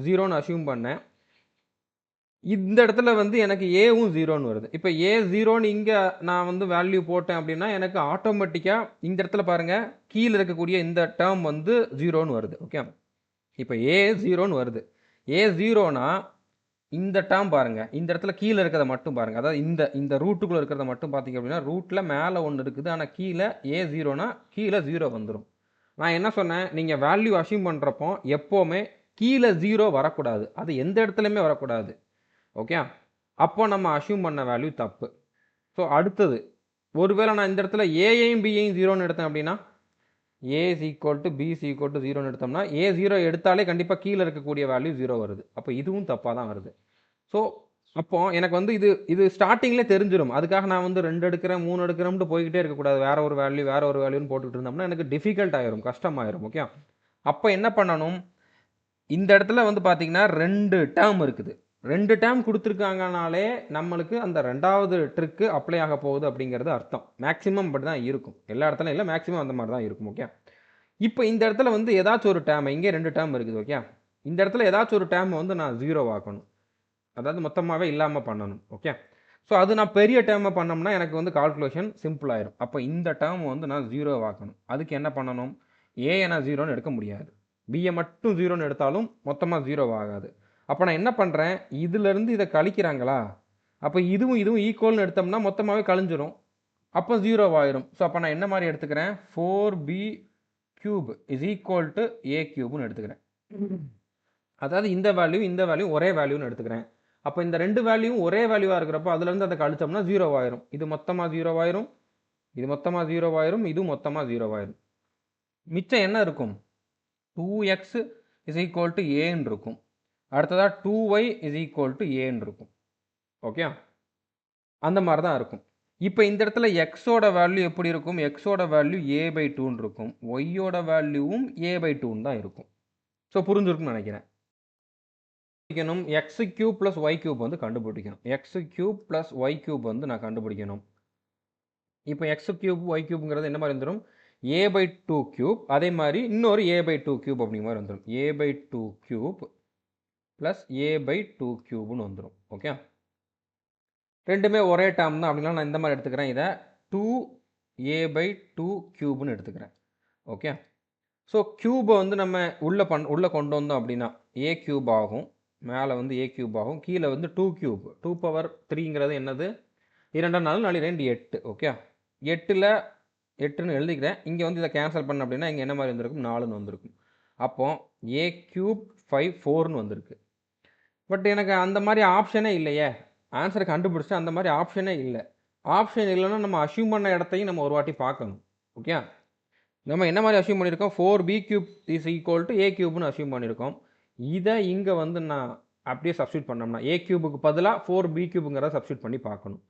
0ன்னு அஷ்யூம் பண்ணேன். இந்த இடத்துல வந்து எனக்கு ஏவும் 0ன்னு வருது. இப்போ ஏ 0ன்னு இங்கே நான் வந்து வேல்யூ போட்டேன் அப்படின்னா எனக்கு ஆட்டோமேட்டிக்காக இந்த இடத்துல பாருங்கள் கீழே இருக்கக்கூடிய இந்த டேர்ம் வந்து 0ன்னு வருது. ஓகே, இப்போ ஏ 0ன்னு வருது. ஏ 0னா இந்த டேர்ம் பாருங்கள், இந்த இடத்துல கீழே இருக்கிறத மட்டும் பாருங்கள், அதாவது இந்த ரூட்டுக்குள்ளே இருக்கிறத மட்டும் பார்த்தீங்க அப்படின்னா ரூட்டில் மேலே ஒன்று இருக்குது, ஆனால் கீழே ஏ 0னா கீழே 0 வந்துடும். நான் என்ன சொன்னேன்? நீங்கள் வேல்யூ அஷ்யூம் பண்ணுறப்போ எப்போவுமே கீழே 0 வரக்கூடாது, அது எந்த இடத்துலையுமே வரக்கூடாது. ஓகே, அப்போ நம்ம அஷ்யூம் பண்ண வேல்யூ தப்பு. ஸோ அடுத்தது, ஒருவேளை நான் இந்த இடத்துல ஏயையும் பியையும் 0ன்னு எடுத்தேன் அப்படின்னா a is equal to b is equal to 0ன்னு எடுத்தோம்னா ஏ 0 எடுத்தாலே கண்டிப்பாக கீழே இருக்கக்கூடிய வேல்யூ 0 வருது. அப்போ இதுவும் தப்பாக தான் வருது. ஸோ அப்போ எனக்கு வந்து இது ஸ்டார்டிங்லேயே தெரிஞ்சிடும். அதுக்காக நான் வந்து 2 எடுக்கிறேன் 3 எடுக்கிறேன்ட்டு போய்கிட்டே இருக்கக்கூடாது. வேற ஒரு வேல்யூன்னு போட்டுக்கிட்டு இருந்தோம்னா எனக்கு டிஃபிகல்ட் ஆயிரும், கஷ்டமாயிரும். ஓகே, அப்போ என்ன பண்ணணும்? இந்த இடத்துல வந்து பார்த்தீங்கன்னா 2 டேர்ம் இருக்குது. 2 டேர்ம் கொடுத்துருக்காங்கனாலே நம்மளுக்கு அந்த 2வது ட்ரிக்கு அப்ளை ஆக போகுது அப்படிங்கிறது அர்த்தம். மேக்ஸிமம் அப்படி தான் இருக்கும், எல்லா இடத்துலையும் இல்லை, மேக்ஸிமம் அந்த மாதிரி தான் இருக்கும். ஓகே, இப்போ இந்த இடத்துல வந்து ஏதாச்சும் ஒரு டேர்ம், இங்கே 2 டேர்ம் இருக்குது. ஓகே, இந்த இடத்துல ஏதாச்சும் ஒரு டேர்ம் வந்து நான் 0 ஆக்கணும், அதாவது மொத்தமாகவே இல்லாமல் பண்ணணும். ஓகே, ஸோ அது நான் பெரிய டேர்மை பண்ணோம்னா எனக்கு வந்து கால்குலேஷன் சிம்பிள் ஆயிரும். அப்போ இந்த டேர்ம் வந்து நான் 0 ஆக்கணும். அதுக்கு என்ன பண்ணணும்? ஏயை நான் 0ன்னு எடுக்க முடியாது, பியை மட்டும் 0ன்னு எடுத்தாலும் மொத்தமாக 0 ஆகாது. அப்போ நான் என்ன பண்ணுறேன்? இதிலேருந்து இதை கழிக்கிறாங்களா, அப்போ இதுவும் ஈக்குவல்னு எடுத்தோம்னா மொத்தமாகவே கழிஞ்சிரும், அப்போ 0 ஆயிரும். ஸோ அப்போ நான் என்ன மாதிரி எடுத்துக்கிறேன்? 4b cube is equal to a கியூப்னு எடுத்துக்கிறேன். அதாவது இந்த வேல்யூ ஒரே வேல்யூன்னு எடுத்துக்கிறேன். அப்போ இந்த 2 வேல்யூவும் ஒரே வேல்யூவாக இருக்கிறப்போ அதுலேருந்து அதை கழிச்சோம்னா 0 ஆயிரும். இது மொத்தமாக 0 ஆயிரும், இது மொத்தமாக 0 ஆயிரும், இது மொத்தமாக 0 ஆயிரும். மிச்சம் என்ன இருக்கும்? 2x இஸ் ஈக்குவல் டு ஏன்னு இருக்கும். அடுத்ததாக 2y இஸ் ஈக்குவல் டு ஏன்னு இருக்கும். ஓகே, அந்த மாதிரி தான் இருக்கும். இப்போ இந்த இடத்துல எக்ஸோட வேல்யூ எப்படி இருக்கும்? எக்ஸோட வேல்யூ a/2ன்னு இருக்கும், ஒய்யோட வேல்யூவும் a/2ன்னு தான் இருக்கும். ஸோ புரிஞ்சிருக்குன்னு நினைக்கிறேன். X cube plus Y cube வந்து கண்டுபிடிக்கணும். X cube plus Y cube வந்து நான் கண்டுபிடிக்கணும். இப்போ எக்ஸ் கியூப் ஒய் கியூப்ங்கிறது என்ன மாதிரி வந்துடும்? a/2 கியூப், அதே மாதிரி இன்னொரு a/2 கியூப் அப்படிங்கிற மாதிரி வந்துடும். a/2 கியூப் ப்ளஸ் a/2 கியூப்னு வந்துடும். ஓகே, ரெண்டுமே ஒரே டேர்ம் தான் அப்படின்னா நான் இந்த மாதிரி எடுத்துக்கிறேன், இதை 2a/2 கியூப்னு எடுத்துக்கிறேன். ஓகே, ஸோ கியூபை வந்து நம்ம உள்ளே கொண்டு வந்தோம் அப்படின்னா ஏ கியூப் ஆகும், மேலே வந்து ஏ கியூப் ஆகும், கீழே வந்து 2 கியூப், 2 பவர் 3ங்கிறது என்னது? 2 4 4 2 8. ஓகே, 8ல் 8ன்னு எழுதிக்கிறேன். இங்கே வந்து இதை கேன்சல் பண்ண அப்படின்னா இங்கே என்ன மாதிரி வந்திருக்கும்? 4ன்னு வந்திருக்கும். அப்போ ஏ கியூப் 5 4ன்னு வந்திருக்கு. பட் எனக்கு அந்த மாதிரி ஆப்ஷனே இல்லையே, ஆன்சரை கண்டுபிடிச்சிட்டு அந்த மாதிரி ஆப்ஷனே இல்லை. ஆப்ஷன் இல்லைன்னா நம்ம அஷ்யூம் பண்ண இடத்தையும் நம்ம ஒரு வாட்டி பார்க்கணும். ஓகே, நம்ம என்ன மாதிரி அஷ்யூம் பண்ணியிருக்கோம்? 4b cube is equal to a கியூப்னு அஷ்யூம் பண்ணியிருக்கோம். இதை இங்கே வந்து நான் அப்படியே சப்ஸ்டியூட் பண்ணோம்னா ஏ கியூபுக்கு பதிலாக 4b கியூபுங்கிறத சப்ஸ்டியூட் பண்ணி பார்க்கணும்.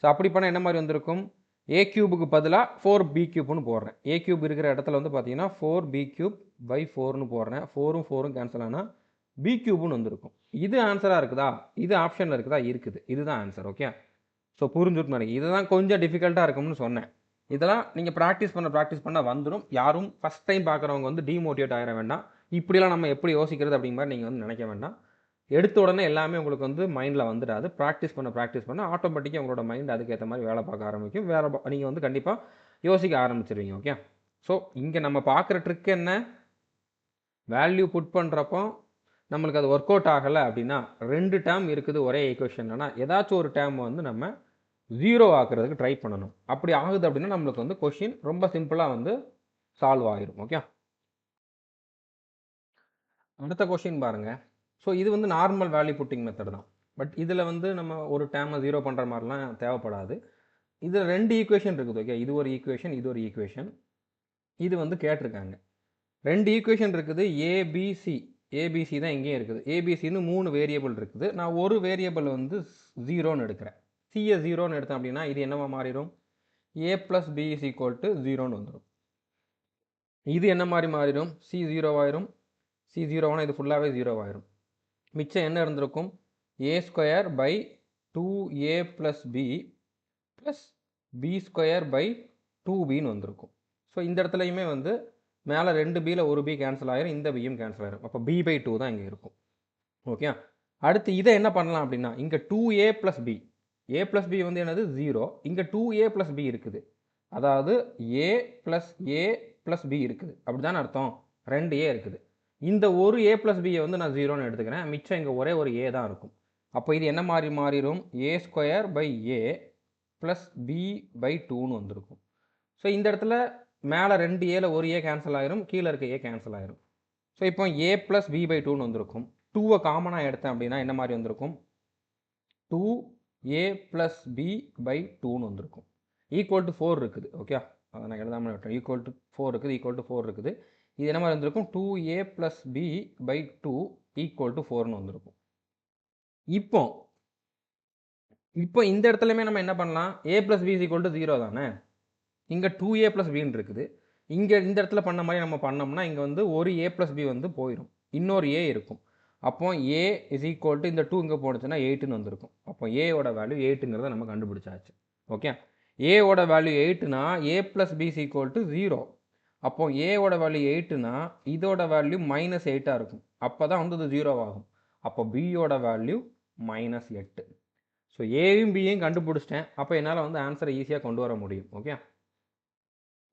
ஸோ அப்படி பண்ணால் என்ன மாதிரி வந்திருக்கும்? ஏ கியூபுக்கு பதிலாக 4b கியூப்னு போடுறேன். ஏ கியூப் இருக்கிற இடத்துல வந்து பார்த்தீங்கன்னா 4b கியூப் பை 4ன்னு போடுறேன். 4ம் 4ம் கேன்சல் ஆனால் பி கியூப்னு வந்திருக்கும். இது ஆன்சராக இருக்குதா? இது ஆப்ஷனில் இருக்குதா? இருக்குது. இதுதான் ஆன்சர். ஓகே. ஸோ புரிஞ்சுட்டு நினைக்கிறேன். இதுதான் கொஞ்சம் டிஃபிகல்ட்டாக இருக்கும்னு சொன்னேன். இதெல்லாம் நீங்கள் ப்ராக்டிஸ் பண்ண வந்துடும். யாரும் ஃபஸ்ட் டைம் பார்க்குறவங்க வந்து டிமோட்டிவேட் ஆகிட வேண்டாம். இப்படிலாம் நம்ம எப்படி யோசிக்கிறது அப்படிங்கிற மாதிரி நீங்கள் வந்து நினைக்க வேண்டாம். எடுத்த உடனே எல்லாமே உங்களுக்கு வந்து மைண்டில் வந்துடாது. ப்ராக்டிஸ் பண்ண ஆட்டோமேட்டிக்காக உங்களோட மைண்ட் அதுக்கேற்ற மாதிரி வேலை பார்க்க ஆரம்பிக்கும். நீங்கள் வந்து கண்டிப்பாக யோசிக்க ஆரம்பிச்சிருவீங்க. ஓகே. ஸோ இங்கே நம்ம பார்க்குற ட்ரிக் என்ன? வேல்யூ புட் பண்ணுறப்போ நம்மளுக்கு அது ஒர்க் அவுட் ஆகலை அப்படின்னா 2 டேர்ம் இருக்குது ஒரே ஈக்குவேஷன்லனா ஏதாச்சும் ஒரு டேர்ம் வந்து நம்ம 0 ஆக்குறதுக்கு ட்ரை பண்ணணும். அப்படி ஆகுது அப்படின்னா நம்மளுக்கு வந்து கொஷின் ரொம்ப சிம்பிளாக வந்து சால்வ் ஆகிரும். ஓகே. அடுத்த கொஷின் பாருங்கள். ஸோ இது வந்து நார்மல் வேல்யூ புட்டிங் மெத்தட் தான். பட் இதில் வந்து நம்ம ஒரு டேர்மை 0 பண்ணுற மாதிரிலாம் தேவைப்படாது. இதில் 2 ஈக்குவேஷன் இருக்குது. ஓகே. இது ஒரு ஈக்குவேஷன், இது ஒரு ஈக்குவேஷன். இது வந்து கேட்டிருக்காங்க. 2 ஈக்குவேஷன் இருக்குது. ஏபிசி தான் எங்கேயும் இருக்குது. ஏபிசின்னு 3 வேரியபிள் இருக்குது. நான் ஒரு வேரியபிள் வந்து 0ன்னு எடுக்கிறேன். சியை 0ன்னு எடுத்தேன் அப்படின்னா இது என்னவா மாறிடும்? A plus B is equal to 0ன்னு வந்துடும். இது என்ன மாதிரி மாறிடும்? சி 0 ஆயிரும். சி 0 இது ஃபுல்லாகவே 0 ஆயிரும். மிச்சம் என்ன இருந்திருக்கும்? A square by 2a plus b plus b square by 2bன்னு வந்திருக்கும். ஸோ இந்த இடத்துலையுமே வந்து மேலே 2bயில் ஒரு பி கேன்சல் ஆயிரும், இந்த பியும் கேன்சல் ஆயிரும். அப்போ b/2 தான் இங்கே இருக்கும். ஓகே. அடுத்து இதை என்ன பண்ணலாம் அப்படின்னா இங்கே 2a ப்ளஸ் பி, ஏ ப்ளஸ் பி வந்து என்னது 0, இங்கே 2a ப்ளஸ் பி இருக்குது. அதாவது ஏ ப்ளஸ் பி இருக்குது. அப்படி தானே அர்த்தம்? 2a இருக்குது. இந்த ஒரு a ப்ளஸ் பியை வந்து நான் 0ன்னு எடுத்துக்கிறேன். மிச்சம் இங்கே ஒரே ஒரு a தான் இருக்கும். அப்போ இது என்ன மாதிரி மாறிடும்? ஏ ஸ்கொயர் பை ஏ ப்ளஸ் b/2ன்னு வந்திருக்கும். ஸோ இந்த இடத்துல மேலே 2a ஒரு a கேன்சல் ஆயிரும், கீழே இருக்க a கேன்சல் ஆயிரும். ஸோ இப்போ a ப்ளஸ் b/2ன்னு வந்திருக்கும். 2வை காமனாக எடுத்தேன் அப்படின்னா என்ன மாதிரி வந்திருக்கும்? 2a ப்ளஸ் b/2ன்னு வந்திருக்கும். ஈக்குவல் டு 4 இருக்குது. ஓகே. அதை நான் எழுதாமல் விட்டேன். ஈக்குவல் டு 4 இருக்குது. இது என்ன மாதிரி வந்திருக்கும்? 2a plus b/2 equal to 4ன்னு வந்திருக்கும். இப்போ இந்த இடத்துலையுமே நம்ம என்ன பண்ணலாம்? a plus b is equal to 0 தானே. இங்கே 2a ப்ளஸ் பின்னு இருக்குது. இங்கே இந்த இடத்துல பண்ண மாதிரி நம்ம பண்ணோம்னா இங்கே வந்து ஒரு a ப்ளஸ் பி வந்து போயிடும், இன்னொரு a இருக்கும். அப்போ a இஸ் ஈக்குவல் டு இந்த 2 இங்கே போனுச்சுன்னா 8ன்னு வந்திருக்கும். அப்போ ஏவோட வேல்யூ 8ங்கிறத நம்ம கண்டுபிடிச்சாச்சு. ஓகே. ஏவோட வேல்யூ 8னா a plus B is equal to 0. அப்போ ஏவோட வேல்யூ 8னா இதோட வேல்யூ -8ஆக இருக்கும். அப்போ தான் வந்து இது 0 ஆகும். அப்போ பியோட வேல்யூ -8. ஸோ ஏயும் பியையும் கண்டுபிடிச்சிட்டேன். அப்போ என்னால் வந்து ஆன்சரை ஈஸியாக கொண்டு வர முடியும். ஓகே.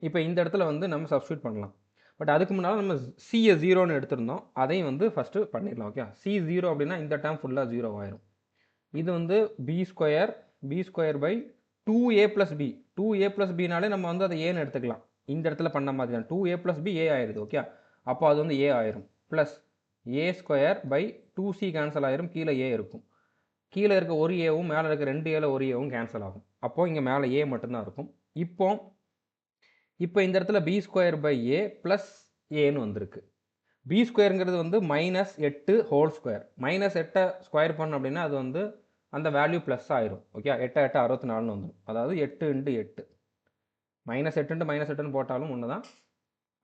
இப்போ இந்த இடத்துல வந்து நம்ம சப்ஸ்டியூட் பண்ணலாம். பட் அதுக்கு முன்னால் நம்ம சியை 0ன்னு எடுத்திருந்தோம். அதையும் வந்து ஃபஸ்ட்டு பண்ணிடலாம். ஓகே. சி 0 அப்படின்னா இந்த டேர்ம் ஃபுல்லாக 0 ஆயிரும். இது வந்து B square by 2a plus B. 2a plus பினாலே நம்ம வந்து அதை ஏன்னு எடுத்துக்கலாம். இந்த இடத்துல பண்ண மாதிரி தான் 2a ப்ளஸ் பி ஏ ஆயிடுது. ஓகே. அப்போ அது வந்து ஏ ஆயிரும். Plus A square by 2c cancel ஆயிரும், கீழே ஏ இருக்கும். கீழே இருக்க ஒரு ஏவும் மேலே இருக்க 2a ஒரு ஏவும் கேன்சல் ஆகும். அப்போது இங்கே மேலே ஏ மட்டும்தான் இருக்கும். இப்போ இந்த இடத்துல B square by A plus ஏன்னு வந்திருக்கு. பி ஸ்கொயருங்கிறது வந்து -8 ஹோல் ஸ்கொயர். -8 ஸ்கொயர் பண்ணோம் அப்படின்னா அது வந்து அந்த வேல்யூ ப்ளஸ் ஆயிரும். ஓகே. 8 8 64ன்னு வந்துடும். அதாவது 8 × 8 -8 × -8ன்னு போட்டாலும் ஒன்று தான்.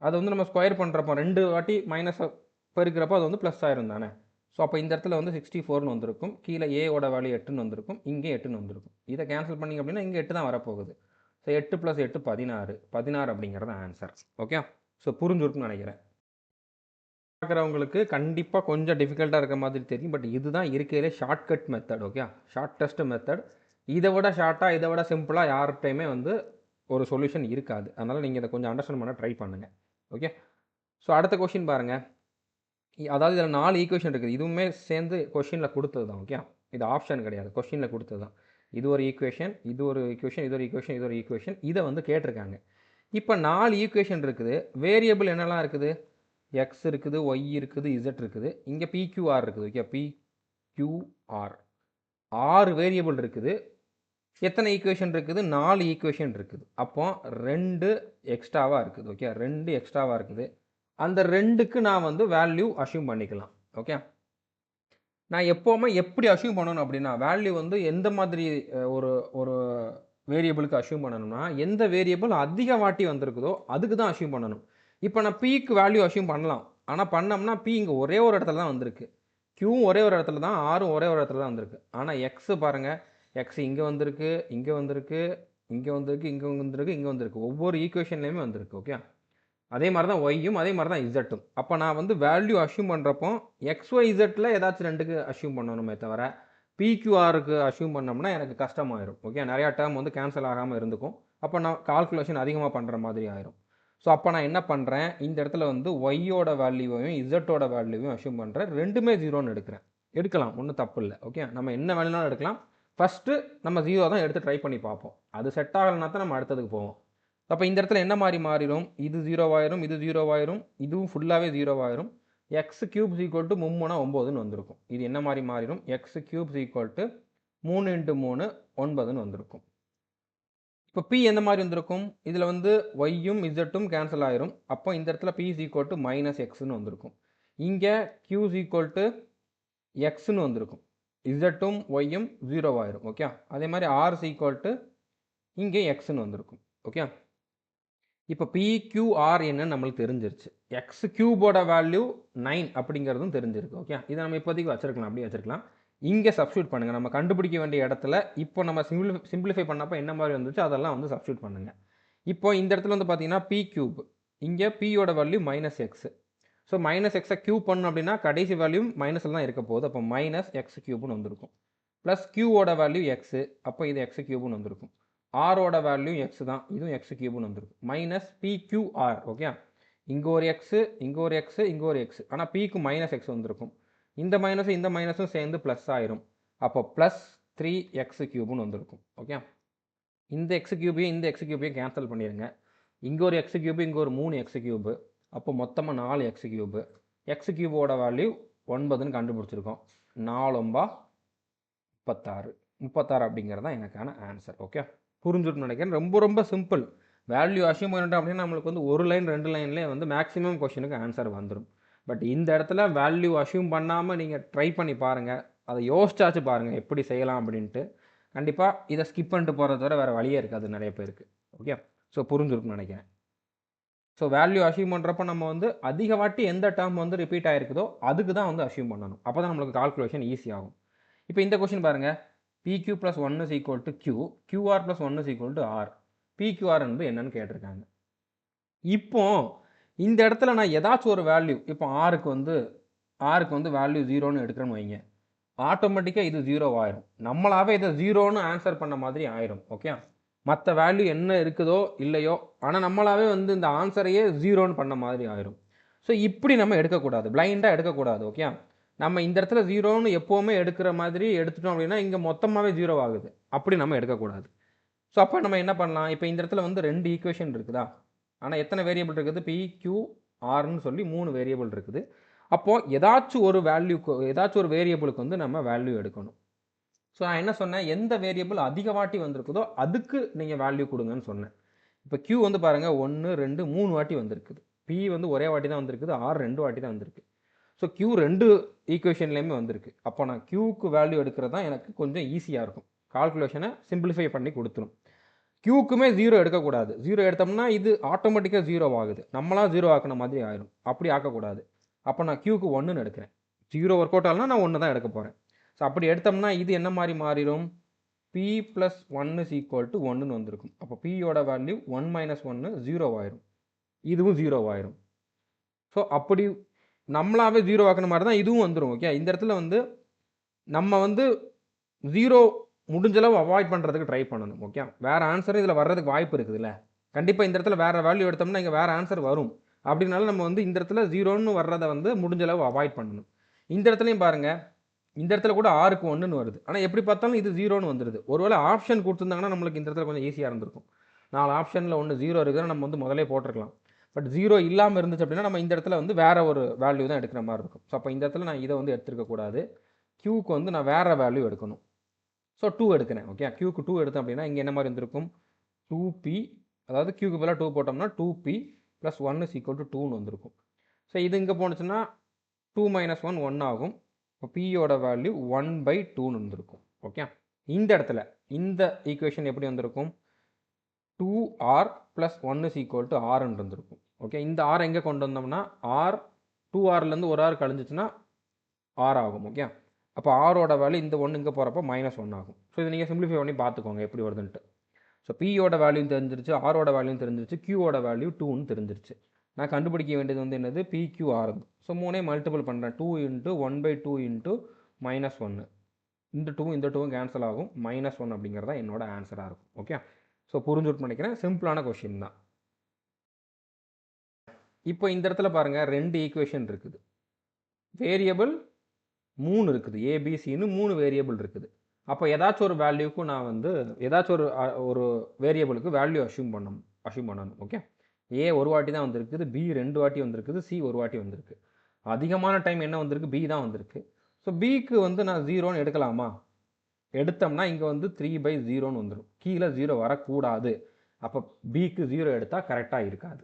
அது வந்து நம்ம ஸ்கொயர் பண்ணுறப்போ 2 வாட்டி மைனஸ் பெருக்கிறப்போ அது வந்து ப்ளஸ் ஆயிரும் தானே. ஸோ அப்போ இந்த இடத்துல வந்து 64ன்னு வந்திருக்கும். கீழே ஏவோட வேல்யூ 8ன்னு வந்திருக்கும், இங்கே 8ன்னு வந்திருக்கும். இதை கேன்சல் பண்ணிங்க அப்படின்னா இங்கே 8 தான் வரப்போகுது. ஸோ 8 + 8 16 அப்படிங்கிறது ஆன்சர். ஓகே. ஸோ புரிஞ்சுருக்குன்னு நினைக்கிறேன். பார்க்குறவங்களுக்கு கண்டிப்பாக கொஞ்சம் டிஃபிகல்ட்டாக இருக்க மாதிரி தெரியும். பட் இதுதான் இருக்கையிலே shortcut method. Okay. Shortest method. இதை விட ஷார்ட்டாக இதை விட சிம்பிளாக யார்கிட்டையுமே வந்து ஒரு சொல்யூஷன் இருக்காது. அதனால் நீங்கள் இதை கொஞ்சம் அண்டர்ஸ்டாண்ட் பண்ண ட்ரை பண்ணுங்கள். ஓகே. ஸோ அடுத்த கொஷின் பாருங்கள். அதாவது இதில் 4 ஈக்குவேஷன் இருக்குது. இதுவுமே சேர்ந்து கொஷினில் கொடுத்தது தான். ஓகே. இது ஆப்ஷன் கிடையாது, கொஷினில் கொடுத்தது தான். இது ஒரு ஈக்குவேஷன், இது ஒரு ஈக்குவேஷன், இது ஒரு ஈக்குவேஷன், இது ஒரு ஈக்குவேஷன். இதை வந்து கேட்டிருக்காங்க. இப்போ 4 ஈக்குவேஷன் இருக்குது. வேரியபிள் என்னெல்லாம் இருக்குது? எக்ஸ் இருக்குது, ஒய் இருக்குது, இசட் இருக்குது. இங்கே பிக்யூஆர் இருக்குது. ஓகே. பிக்யூஆர் 6 வேரியபிள் இருக்குது. எத்தனை ஈக்குவேஷன் இருக்குது? 4 ஈக்குவேஷன் இருக்குது. அப்போ 2 எக்ஸ்ட்ராவாக இருக்குது. ஓகே. 2 எக்ஸ்ட்ராவாக இருக்குது. அந்த 2க்கு நான் வந்து வேல்யூ அஷ்யூம் பண்ணிக்கலாம். ஓகே. நான் எப்போவுமே எப்படி அஷ்யூம் பண்ணணும் அப்படின்னா வேல்யூ வந்து எந்த மாதிரி ஒரு ஒரு வேரியபிளுக்கு அஷ்யூம் பண்ணணும்னா எந்த வேரியபிள் அதிக வாட்டி வந்திருக்குதோ அதுக்கு தான் அஷ்யூம் பண்ணணும். இப்போ நான் பிக்கு வேல்யூ அஷ்யூம் பண்ணலாம். ஆனால் பண்ணோம்னா பி இங்கே ஒரே ஒரு இடத்துல தான் வந்திருக்கு. க்யூவும் ஒரே ஒரு இடத்துல தான், ஆரும் ஒரே ஒரு இடத்துல தான் வந்திருக்கு. ஆனால் எக்ஸ் பாருங்கள், எக்ஸ் இங்கே வந்திருக்கு, இங்கே வந்திருக்கு, இங்கே வந்திருக்கு, இங்கே வந்திருக்கு, இங்கே வந்திருக்கு. ஒவ்வொரு ஈக்குவேஷன்லேயுமே வந்திருக்கு. ஓகே, அதே மாதிரி தான் ஒய்யும், அதே மாதிரி தான் இசட்டும். அப்போ நான் வந்து வேல்யூ அஷ்யூம் பண்ணுறப்போ எக்ஸ்ஒய் இசட்டில் ஏதாச்சும் ரெண்டுக்கு அஷ்யூம் பண்ணணுமே தவிர பிக்யூஆருக்கு அஷ்யூம் பண்ணோம்னா எனக்கு கஷ்டமாயிரும். ஓகே, நிறையா டேர்ம் வந்து கேன்சல் ஆகாமல் இருந்துக்கும். அப்போ நான் கால்குலேஷன் அதிகமாக பண்ணுற மாதிரி ஆயிரும். ஸோ அப்போ நான் என்ன பண்ணுறேன், இந்த இடத்துல வந்து ஒய்யோட வேல்யூவையும் இசட்டோட வேல்யூவையும் அஷ்யூம் பண்ணுறேன். ரெண்டுமே ஜீரோன்னு எடுக்கிறேன். எடுக்கலாம், ஒன்றும் தப்பு இல்லை. ஓகே, நம்ம என்ன வேணும்னாலும் எடுக்கலாம். ஃபஸ்ட்டு நம்ம ஜீரோ தான் எடுத்து ட்ரை பண்ணி பார்ப்போம். அது செட் ஆகலைன்னா தான் நம்ம அடுத்ததுக்கு போவோம். அப்போ இந்த இடத்துல என்ன மாதிரி மாறிடும், இது ஜீரோவாயிரும், இது ஜீரோவாயிரும், இதுவும் ஃபுல்லாகவே ஜீரோவாயிரும். எக்ஸ் கியூப் ஈக்குவல் டு 3 9ன்னு வந்திருக்கும். இது என்ன மாதிரி மாறிடும், எக்ஸ் கியூப் ஈக்குவல் டு 3 × 3 9ன்னு வந்திருக்கும். இப்போ பி எந்த மாதிரி வந்திருக்கும், இதில் வந்து ஒய்யும் இசட்டும் கேன்சல் ஆயிரும். அப்போ இந்த இடத்துல B is equal to minus எக்ஸ்ன்னு வந்திருக்கும். இங்கே கியூ இஸ் ஈக்குவல் டு எக்ஸ்ன்னு வந்திருக்கும். இசட்டும் ஒய்யும் ஜீரோவாயிரும். ஓகே, அதே மாதிரி ஆர் இஸ் ஈக்குவல் டு இங்கே எக்ஸ்ன்னு வந்திருக்கும். ஓகே, இப்போ பிக்யூஆர் என்னன்னு நம்மளுக்கு தெரிஞ்சிருச்சு. எக்ஸ் கியூபோட வேல்யூ 9 அப்படிங்கிறதும் தெரிஞ்சிருக்கு. ஓகே, இதை நம்ம இப்போதைக்கு வச்சிருக்கலாம், அப்படியே வச்சிருக்கலாம். இங்கே சப்ஸ்டியூட் பண்ணுங்கள். நம்ம கண்டுபிடிக்க வேண்டிய இடத்துல இப்போ நம்ம சிம்பிளிஃபை பண்ணப்போ என்ன மாதிரி வந்துச்சு அதெல்லாம் வந்து சப்ஸ்டியூட் பண்ணுங்கள். இப்போ இந்த இடத்துல வந்து பார்த்தீங்கன்னா பி கியூப், இங்கே பியோட value minus X. So minus எக்ஸை கியூப் பண்ணணும் அப்படின்னா கடைசி வேல்யூ மைனஸில் தான் இருக்க போகுது. அப்போ மைனஸ் எக்ஸ் கியூப்னு வந்திருக்கும். ப்ளஸ் கியூவோட வேல்யூ எக்ஸு, அப்போ இது எக்ஸ் கியூப்னு வந்திருக்கும். ஆரோட வேல்யூ எக்ஸ் தான், இதுவும் எக்ஸ் கியூப்னு வந்திருக்கும். Minus PQR. ஓகே, இங்கே ஒரு எக்ஸு, இங்கே ஒரு எக்ஸு, இங்கே ஒரு எக்ஸ். ஆனால் பிக்கு மைனஸ் எக்ஸ் வந்திருக்கும். இந்த மைனஸும் இந்த மைனஸும் சேர்ந்து ப்ளஸ் ஆயிரும். அப்போ ப்ளஸ் 3x கியூப்னு வந்திருக்கும். ஓகே, இந்த எக்ஸ் கியூபையும் இந்த எக்ஸ் கியூபையும் கேன்சல் பண்ணிடுங்க. இங்கே ஒரு எக்ஸ் கியூபு, இங்கே ஒரு 3 எக்ஸ் கியூபு, அப்போ மொத்தமாக 4 எக்ஸ் கியூபு. எக்ஸ் கியூபோட வேல்யூ 9ன்னு கண்டுபிடிச்சிருக்கோம். 4 9 36. 36 அப்படிங்கிறது தான் எனக்கான ஆன்சர். ஓகே, புரிஞ்சுட்டு நினைக்கிறேன். ரொம்ப ரொம்ப சிம்பிள். வேல்யூ அஷ்யூம் பண்ணிட்டோம் அப்படின்னா நம்மளுக்கு வந்து ஒரு லைன் 2 லைன்லேயே வந்து மேக்ஸிமம் கொஷனுக்கு ஆன்சர் வந்துடும். பட் இந்த இடத்துல வேல்யூ அஷ்யூம் பண்ணாமல் நீங்கள் ட்ரை பண்ணி பாருங்கள், அதை யோசிச்சாச்சு பாருங்கள் எப்படி செய்யலாம் அப்படின்ட்டு. கண்டிப்பாக இதை ஸ்கிப் பண்ணிட்டு போகிறத தவிர வேறு வழியே இருக்காது நிறைய பேருக்கு. ஓகே, ஸோ புரிஞ்சுருக்குன்னு நினைக்கிறேன். ஸோ வேல்யூ அஷ்யூம் பண்ணுறப்ப நம்ம வந்து அதிக வாட்டி எந்த டேர்ம் வந்து ரிப்பீட் ஆகிருக்குதோ அதுக்கு தான் வந்து அஷ்யூம் பண்ணணும். அப்போ தான் நம்மளுக்கு கால்குலேஷன் ஈஸி ஆகும். இப்போ இந்த கொஷின் பாருங்கள், PQ + 1 = Q, QR + 1 = R. PQR என்பது என்னன்னு கேட்டிருக்காங்க. இப்போ இந்த இடத்துல நான் ஏதாச்சும் ஒரு வேல்யூ, இப்போ ஆருக்கு வந்து வேல்யூ 0ன்னு எடுக்கிறேன்னு வைங்க, ஆட்டோமேட்டிக்காக இது 0 ஆயிரும். நம்மளாவே இதை 0ன்னு ஆன்சர் பண்ண மாதிரி ஆயிரும். ஓகே, மற்ற வேல்யூ என்ன இருக்குதோ இல்லையோ, ஆனால் நம்மளாவே வந்து இந்த ஆன்சரையே 0ன்னு பண்ண மாதிரி ஆயிரும். ஸோ இப்படி நம்ம எடுக்கக்கூடாது, பிளைண்டாக எடுக்கக்கூடாது. ஓகே, நம்ம இந்த இடத்துல 0ன்னு எப்போவுமே எடுக்கிற மாதிரி எடுத்துட்டோம் அப்படின்னா இங்கே மொத்தமாகவே 0 ஆகுது. அப்படி நம்ம எடுக்கக்கூடாது. ஸோ அப்போ நம்ம என்ன பண்ணலாம், இப்போ இந்த இடத்துல வந்து 2 ஈக்குவேஷன் இருக்குதா, ஆனால் எத்தனை வேரியபிள் இருக்குது, PQRன்னு சொல்லி 3 வேரியபிள் இருக்குது. அப்போது ஏதாச்சும் ஒரு வேரியபிளுக்கு வந்து நம்ம வேல்யூ எடுக்கணும். ஸோ நான் என்ன சொன்னேன், எந்த வேரியபிள் அதிக வாட்டி வந்திருக்குதோ அதுக்கு நீங்கள் வேல்யூ கொடுங்கன்னு சொன்னேன். இப்போ Q வந்து பாருங்கள் 1 2 3 வாட்டி வந்திருக்குது. P வந்து ஒரே வாட்டி தான் வந்திருக்குது, R 2 வாட்டி தான் வந்திருக்கு. ஸோ Q 2 ஈக்குவேஷன்லேயுமே வந்திருக்கு. அப்போ நான் Qக்கு வேல்யூ எடுக்கிறது தான் எனக்கு கொஞ்சம் ஈஸியாக இருக்கும். கால்குலேஷனை சிம்பிளிஃபை பண்ணி கொடுத்துரும். Qக்குமே 0 எடுக்கக்கூடாது. 0 எடுத்தோம்னா இது ஆட்டோமேட்டிக்காக 0 ஆகுது. நம்மளாம் 0 ஆக்கின மாதிரி ஆயிரும். அப்படி ஆக்கக்கூடாது. அப்போ நான் Qக்கு 1ன்னு எடுக்கிறேன். 0 ஒர்க் அவுட் ஆகலாம், நான் 1 தான் எடுக்க போகிறேன். ஸோ அப்படி எடுத்தோம்னா இது என்ன மாதிரி மாறிடும், P + 1 = 1ன்னு வந்திருக்கும். அப்போ Pயோட வேல்யூ 1 - 1 0 ஆயிரும். இதுவும் 0 ஆயிரும். ஸோ அப்படி நம்மளாவே 0 ஆக்கின மாதிரி தான் இதுவும் வந்துடும். ஓகே, இந்த இடத்துல வந்து நம்ம வந்து 0 முடிஞ்சளவு அவாய்ட் பண்ணுறதுக்கு ட்ரை பண்ணணும். ஓகே, வேறு ஆன்சர் இதில் வர்றதுக்கு வாய்ப்பு இருக்குதுல்ல. கண்டிப்பாக இந்த இடத்துல வேறு வேல்யூ எடுத்தோம்னா இங்கே வேறு ஆன்சர் வரும். அப்படின்னாலும் நம்ம வந்து இந்த இடத்துல 0ன்னு வர்றதை வந்து முடிஞ்சளவு அவாய்ட் பண்ணணும். இந்த இடத்துலையும் பாருங்கள், இந்த இடத்துல கூட ஆருக்கு 1ன்னு வருது. ஆனால் எப்படி பார்த்தாலும் இது 0ன்னு வந்துடுது. ஒருவேளை ஆப்ஷன் கொடுத்துருந்தாங்கன்னா நம்மளுக்கு இந்த இடத்துல கொஞ்சம் ஈஸியாக இருந்திருக்கும். 4 ஆப்ஷனில் 1 0 இருக்குதுன்னு நம்ம வந்து முதலே போட்டிருக்கலாம். பட் 0 இல்லாமல் இருந்துச்சு அப்படின்னா நம்ம இந்த இடத்துல வந்து வேறு ஒரு வேல்யூ தான் எடுக்கிற மாதிரி இருக்கும். ஸோ அப்போ இந்த இடத்துல நான் இதை வந்து எடுத்துருக்கக்கூடாது. Qக்கு வந்து நான் வேறு வேல்யூ எடுக்கணும். ஸோ 2 எடுக்கிறேன். ஓகே, Qக்கு 2 எடுத்தேன் அப்படின்னா இங்கே என்ன மாதிரி இருந்திருக்கும், 2P, அதாவது Qக்கு பதிலாக 2 போட்டோம்னா 2P + 1 = 2ன்னு வந்திருக்கும். ஸோ இது இங்கே போணுச்சுன்னா 2 - 1 1 ஆகும். இப்போ Pயோட வேல்யூ 1/2ன்னு வந்திருக்கும். ஓகே, இந்த இடத்துல இந்த ஈக்குவேஷன் எப்படி வந்திருக்கும், 2R + 1 = Rன்னு இருந்திருக்கும். ஓகே, இந்த R எங்கே கொண்டு வந்தோம்னா R 2Rலேருந்து ஒரு R கழிஞ்சிச்சுன்னா ஆர் ஆகும். ஓகே, அப்போ ஆரோட வேல்யூ இந்த ஒன்று இங்கே போகிறப்போ -1 ஆகும். ஸோ இதை நீங்கள் சிம்பிளிஃபை பண்ணி பார்த்துக்கோங்க எப்படி வருதுன்ட்டு. ஸோ பியோட வேல்யூ தெரிஞ்சிருச்சு, ஆரோட வேல்யூ தெரிஞ்சிருச்சு, கியூவோட வேல்யூ 2ன்னு தெரிஞ்சிருச்சு. நான் கண்டுபிடிக்க வேண்டியது வந்து என்னது, PQR. ஸோ 3 மல்டிபிள் பண்ணுறேன். 2 × 1/2 × -1. இந்த 2 இந்த 2 கேன்சல் ஆகும். -1 அப்படிங்கிறது தான் என்னோட ஆன்சராக இருக்கும். ஓகே, ஸோ புரிஞ்சுட்டு நினைக்கிறேன். சிம்பிளான கொஷின் தான். இப்போ இந்த இடத்துல பாருங்கள் 2 ஈக்குவேஷன் இருக்குது. வேரியபிள் 3 இருக்குது. ஏபிசின்னு 3 வேரியபிள் இருக்குது. அப்போ ஏதாச்சும் ஒரு வேல்யூக்கு நான் வந்து ஏதாச்சும் ஒரு வேரியபிளுக்கு வேல்யூ அஷ்யூம் பண்ணணும். ஓகே, ஏ ஒரு வாட்டி தான் வந்திருக்குது, பி 2 வாட்டி வந்திருக்குது, சி ஒரு வாட்டி வந்திருக்கு. அதிகமான டைம் என்ன வந்திருக்கு, பி தான் வந்திருக்கு. ஸோ பிக்கு வந்து நான் 0ன்னு எடுக்கலாமா? எடுத்தோம்னா இங்கே வந்து 3/0ன்னு வந்துடும். கீழே 0 வரக்கூடாது. அப்போ பிக்கு 0 எடுத்தால் கரெக்டாக இருக்காது.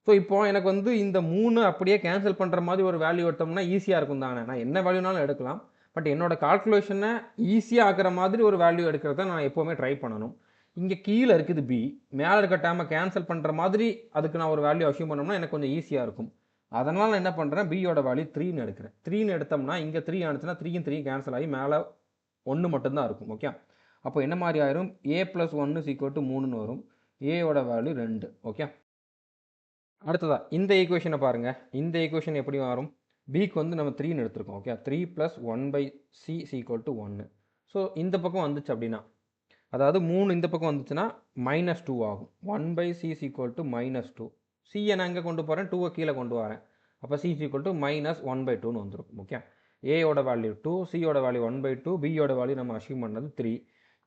ஸோ இப்போ எனக்கு வந்து இந்த 3 அப்படியே கேன்சல் பண்ணுற மாதிரி ஒரு வேல்யூ எடுத்தோம்னா ஈஸியாக இருக்கும் தானே. நான் என்ன வேல்யூனாலும் எடுக்கலாம். பட் என்னோட கால்குலேஷனை ஈஸியாக ஆக்கிற மாதிரி ஒரு வேல்யூ எடுக்கிறத நான் எப்போவுமே ட்ரை பண்ணணும். இங்கே கீழே இருக்குது பி, மேலே இருக்க டைமை கேன்சல் பண்ணுற மாதிரி அதுக்கு நான் ஒரு வேல்யூ அஷ்யூம் பண்ணோம்னா எனக்கு கொஞ்சம் ஈஸியாக இருக்கும். அதனால் நான் என்ன பண்ணுறேன், பியோட வேல்யூ 3ன்னு எடுக்கிறேன். 3ன்னு எடுத்தோம்னா இங்கே 3 ஆனிச்சுன்னா 3 3 கேன்சல் ஆகி மேலே 1 மட்டும்தான் இருக்கும். ஓகே, அப்போ என்ன மாதிரி ஆயிரும், a + 1 = 3ன்னு வரும். ஏயோட வேல்யூ 2. ஓகே, அடுத்ததா இந்த ஈக்குவேஷனை பாருங்கள். இந்த ஈக்குவேஷன் எப்படி வரும், பிக்கு வந்து நம்ம 3ன்னு எடுத்திருக்கோம். Okay, 3 + 1/c = 1. ஸோ இந்த பக்கம் வந்துச்சு அப்படின்னா, அதாவது 3 இந்த பக்கம் வந்துச்சுன்னா -2 ஆகும். 1/c = -2. சியை நான் எங்கே கொண்டு போகிறேன், 2வை கீழே கொண்டு வரேன். அப்போ c = -1/2ன்னு வந்துடும். ஓகே, ஏயோட வேல்யூ 2, சியோட வேல்யூ 1/2, பியோட வேல்யூ நம்ம அஷ்யூம் பண்ணது 3.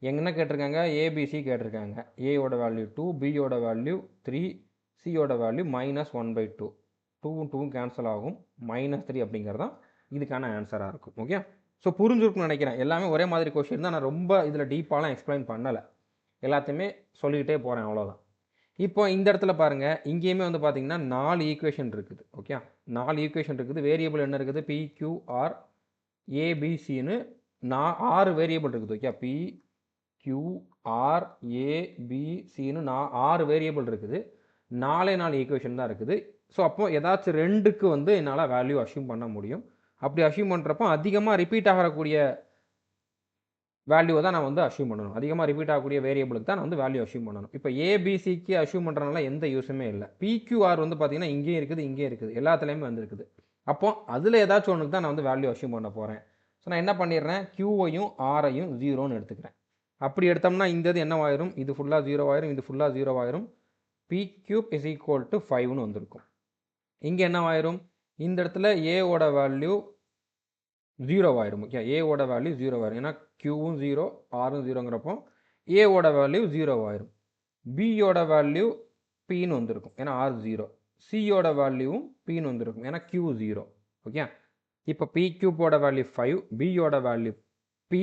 என்ன கேட்டிருக்காங்க, ஏபிசி கேட்டிருக்காங்க. ஏயோட வேல்யூ 2, பியோட வேல்யூ 3, சியோட வேல்யூ -1/2. 2வும் 2வும் கேன்சல் ஆகும். -3 அப்படிங்கிறது தான் இதுக்கான ஆன்சராக இருக்கும். ஓகே, ஸோ புரிஞ்சுருக்குன்னு நினைக்கிறேன். எல்லாமே ஒரே மாதிரி கொஸ்டின் தான். நான் ரொம்ப இதில் டீப்பாலாம் எக்ஸ்பிளைன் பண்ணலை, எல்லாத்தையுமே சொல்லிக்கிட்டே போகிறேன், அவ்வளோதான். இப்போ இந்த இடத்துல பாருங்கள், இங்கேயுமே வந்து பார்த்தீங்கன்னா 4 ஈக்குவேஷன் இருக்குது. ஓகே, 4 ஈக்குவேஷன் இருக்குது. வேரியபிள் என்ன இருக்குது, PQR ABCன்னு 6 வேரியபிள் இருக்குது. ஓகே, PQR ABCன்னு 6 வேரியபிள் இருக்குது. 4 ஈக்குவேஷன் தான் இருக்குது. ஸோ அப்போ ஏதாச்சும் 2க்கு வந்து என்னால் வேல்யூ அஷ்யூம் பண்ண முடியும். அப்படி அஷ்யூம் பண்ணுறப்போ அதிகமாக ரிப்பீட் ஆகக்கூடிய வேல்யூவை தான் நான் வந்து அஷ்யூம் பண்ணணும். அதிகமாக ரிப்பீட் ஆகக்கூடிய வேரியபிளுக்கு தான் நான் வந்து வேல்யூ அஷ்யூம் பண்ணணும். இப்போ ஏபிசிக்கு அஷ்யூம் பண்ணுறதுனால எந்த யூஸுமே இல்லை. PQR வந்து பார்த்தீங்கன்னா இங்கேயும் இருக்குது, இங்கேயும் இருக்குது, எல்லாத்துலேயுமே வந்துருக்குது. அப்போ அதில் ஏதாச்சும் ஒன்றுக்கு தான் நான் வந்து வேல்யூ அஷ்யூம் பண்ண போகிறேன். ஸோ நான் என்ன பண்ணிடுறேன், Qவையும் Rஐயும் 0ன்னு எடுத்துக்கிறேன். அப்படி எடுத்தோம்னா இந்த இது என்னவாயிரும், இது ஃபுல்லாக 0 ஆயிரும், இது ஃபுல்லாக 0 ஆயிரும். P³ = 5ன்னு வந்திருக்கும். இங்கே என்னவாயிரும், இந்த இடத்துல ஏவோட வேல்யூ 0 ஆயிரும். ஓகே, ஏவோட வேல்யூ 0 ஆயிரும். ஏன்னா Qவும் 0, Rவும் 0ங்கிறப்போ ஏவோட வேல்யூ 0 ஆயிரும். பியோட வேல்யூ Pன்னு வந்திருக்கும், ஏன்னா R 0. சியோட வேல்யூவும் Pன்னு வந்திருக்கும், ஏன்னா Q 0. ஓகே, இப்போ P³ வேல்யூ 5, பியோட வேல்யூ P,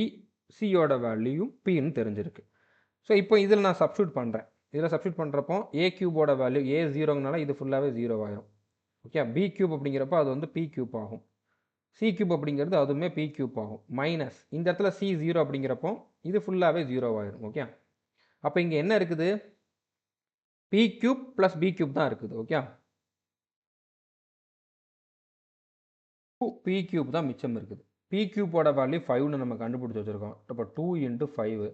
சியோட வேல்யூ Pன்னு தெரிஞ்சிருக்கு. ஸோ இப்போ இதில் நான் சப்ஸ்டியூட் பண்ணுறேன். இதில் சப்ஸ்டியூட் பண்ணுறப்போ A³ வேல்யூ A 0ங்கனால இது ஃபுல்லாகவே 0 ஆயிரும். ஓகே, B³ அப்படிங்கிறப்போ அது வந்து P³ ஆகும். C³ அப்படிங்கிறது அதுவுமே P³ ஆகும். மைனஸ் இந்த இடத்துல C 0 அப்படிங்கிறப்போ இது ஃபுல்லாகவே 0 ஆயிரும். ஓகே, அப்போ இங்கே என்ன இருக்குது, P³ + B³ தான் இருக்குது. ஓகே, P³ தான் மிச்சம் இருக்குது. P³ வேல்யூ 5ன்னு நம்ம கண்டுபிடிச்சி வச்சுருக்கோம். இப்போ 2 × 5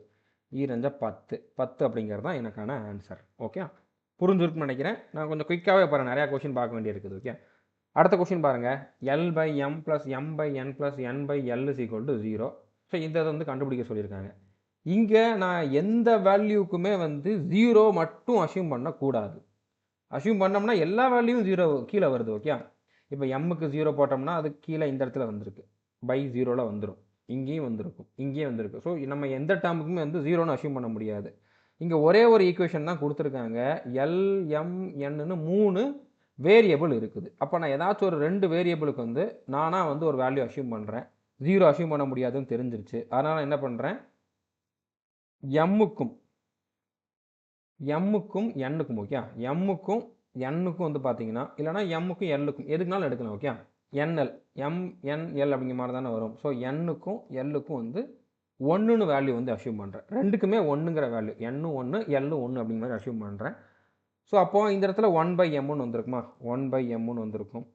ஈரஞ்சா 10 அப்படிங்கிறது தான் எனக்கான ஆன்சர். ஓகே, புரிஞ்சுருக்குன்னு நினைக்கிறேன். நான் கொஞ்சம் குயிக்காகவே பாருங்கள், நிறையா கொஷின் பார்க்க வேண்டியிருக்குது. ஓகே, அடுத்த கொஷின் பாருங்கள், L/M + M/N + N/L = 0. ஸோ இந்த இதை வந்து கண்டுபிடிக்க சொல்லியிருக்காங்க. இங்கே நான் எந்த வேல்யூக்குமே வந்து 0 மட்டும் அஷ்யூம் பண்ணக்கூடாது. அஷ்யூம் பண்ணோம்னா எல்லா வேல்யூவும் 0 கீழே வருது. ஓகே, இப்போ எம்முக்கு 0 போட்டோம்னா அது கீழே இந்த இடத்துல வந்திருக்கு, /0ல் வந்துடும். இங்கேயும் வந்திருக்கும், இங்கேயும் வந்திருக்கு. ஸோ நம்ம எந்த டேர்முக்குமே வந்து 0ன்னு அஷ்யூம் பண்ண முடியாது. இங்கே ஒரே ஒரு ஈக்குவேஷன் தான் கொடுத்துருக்காங்க. LMNன்னு 3 வேரியபிள் இருக்குது. அப்போ நான் ஏதாச்சும் ஒரு 2 வேரியபிளுக்கு வந்து நானாக வந்து ஒரு வேல்யூ அஷ்யூம் பண்ணுறேன். 0 அஷ்யூம் பண்ண முடியாதுன்னு தெரிஞ்சிருச்சு. அதனால் என்ன பண்ணுறேன், எம்முக்கும் Nக்கும், ஓகே, எம்முக்கும் Nக்கும் வந்து பார்த்தீங்கன்னா, இல்லைனா எம்முக்கும் Lக்கும் எதுக்குனாலும் எடுக்கலாம். ஓகே, NL MNL அப்படிங்கிற மாதிரி தானே வரும். ஸோ Nக்கும் Lக்கும் வந்து 1ன்னு வேல்யூ வந்து அஷ்யூம் பண்ணுறேன். ரெண்டுக்குமே 1ங்கிற வேல்யூ, Nனும் 1 Lலும் 1 அப்படிங்கிற மாதிரி அஷ்யூம் பண்ணுறேன். ஸோ அப்போது இந்த இடத்துல 1/Mன்னு வந்திருக்குமா, 1/Mன்னு வந்திருக்கும்,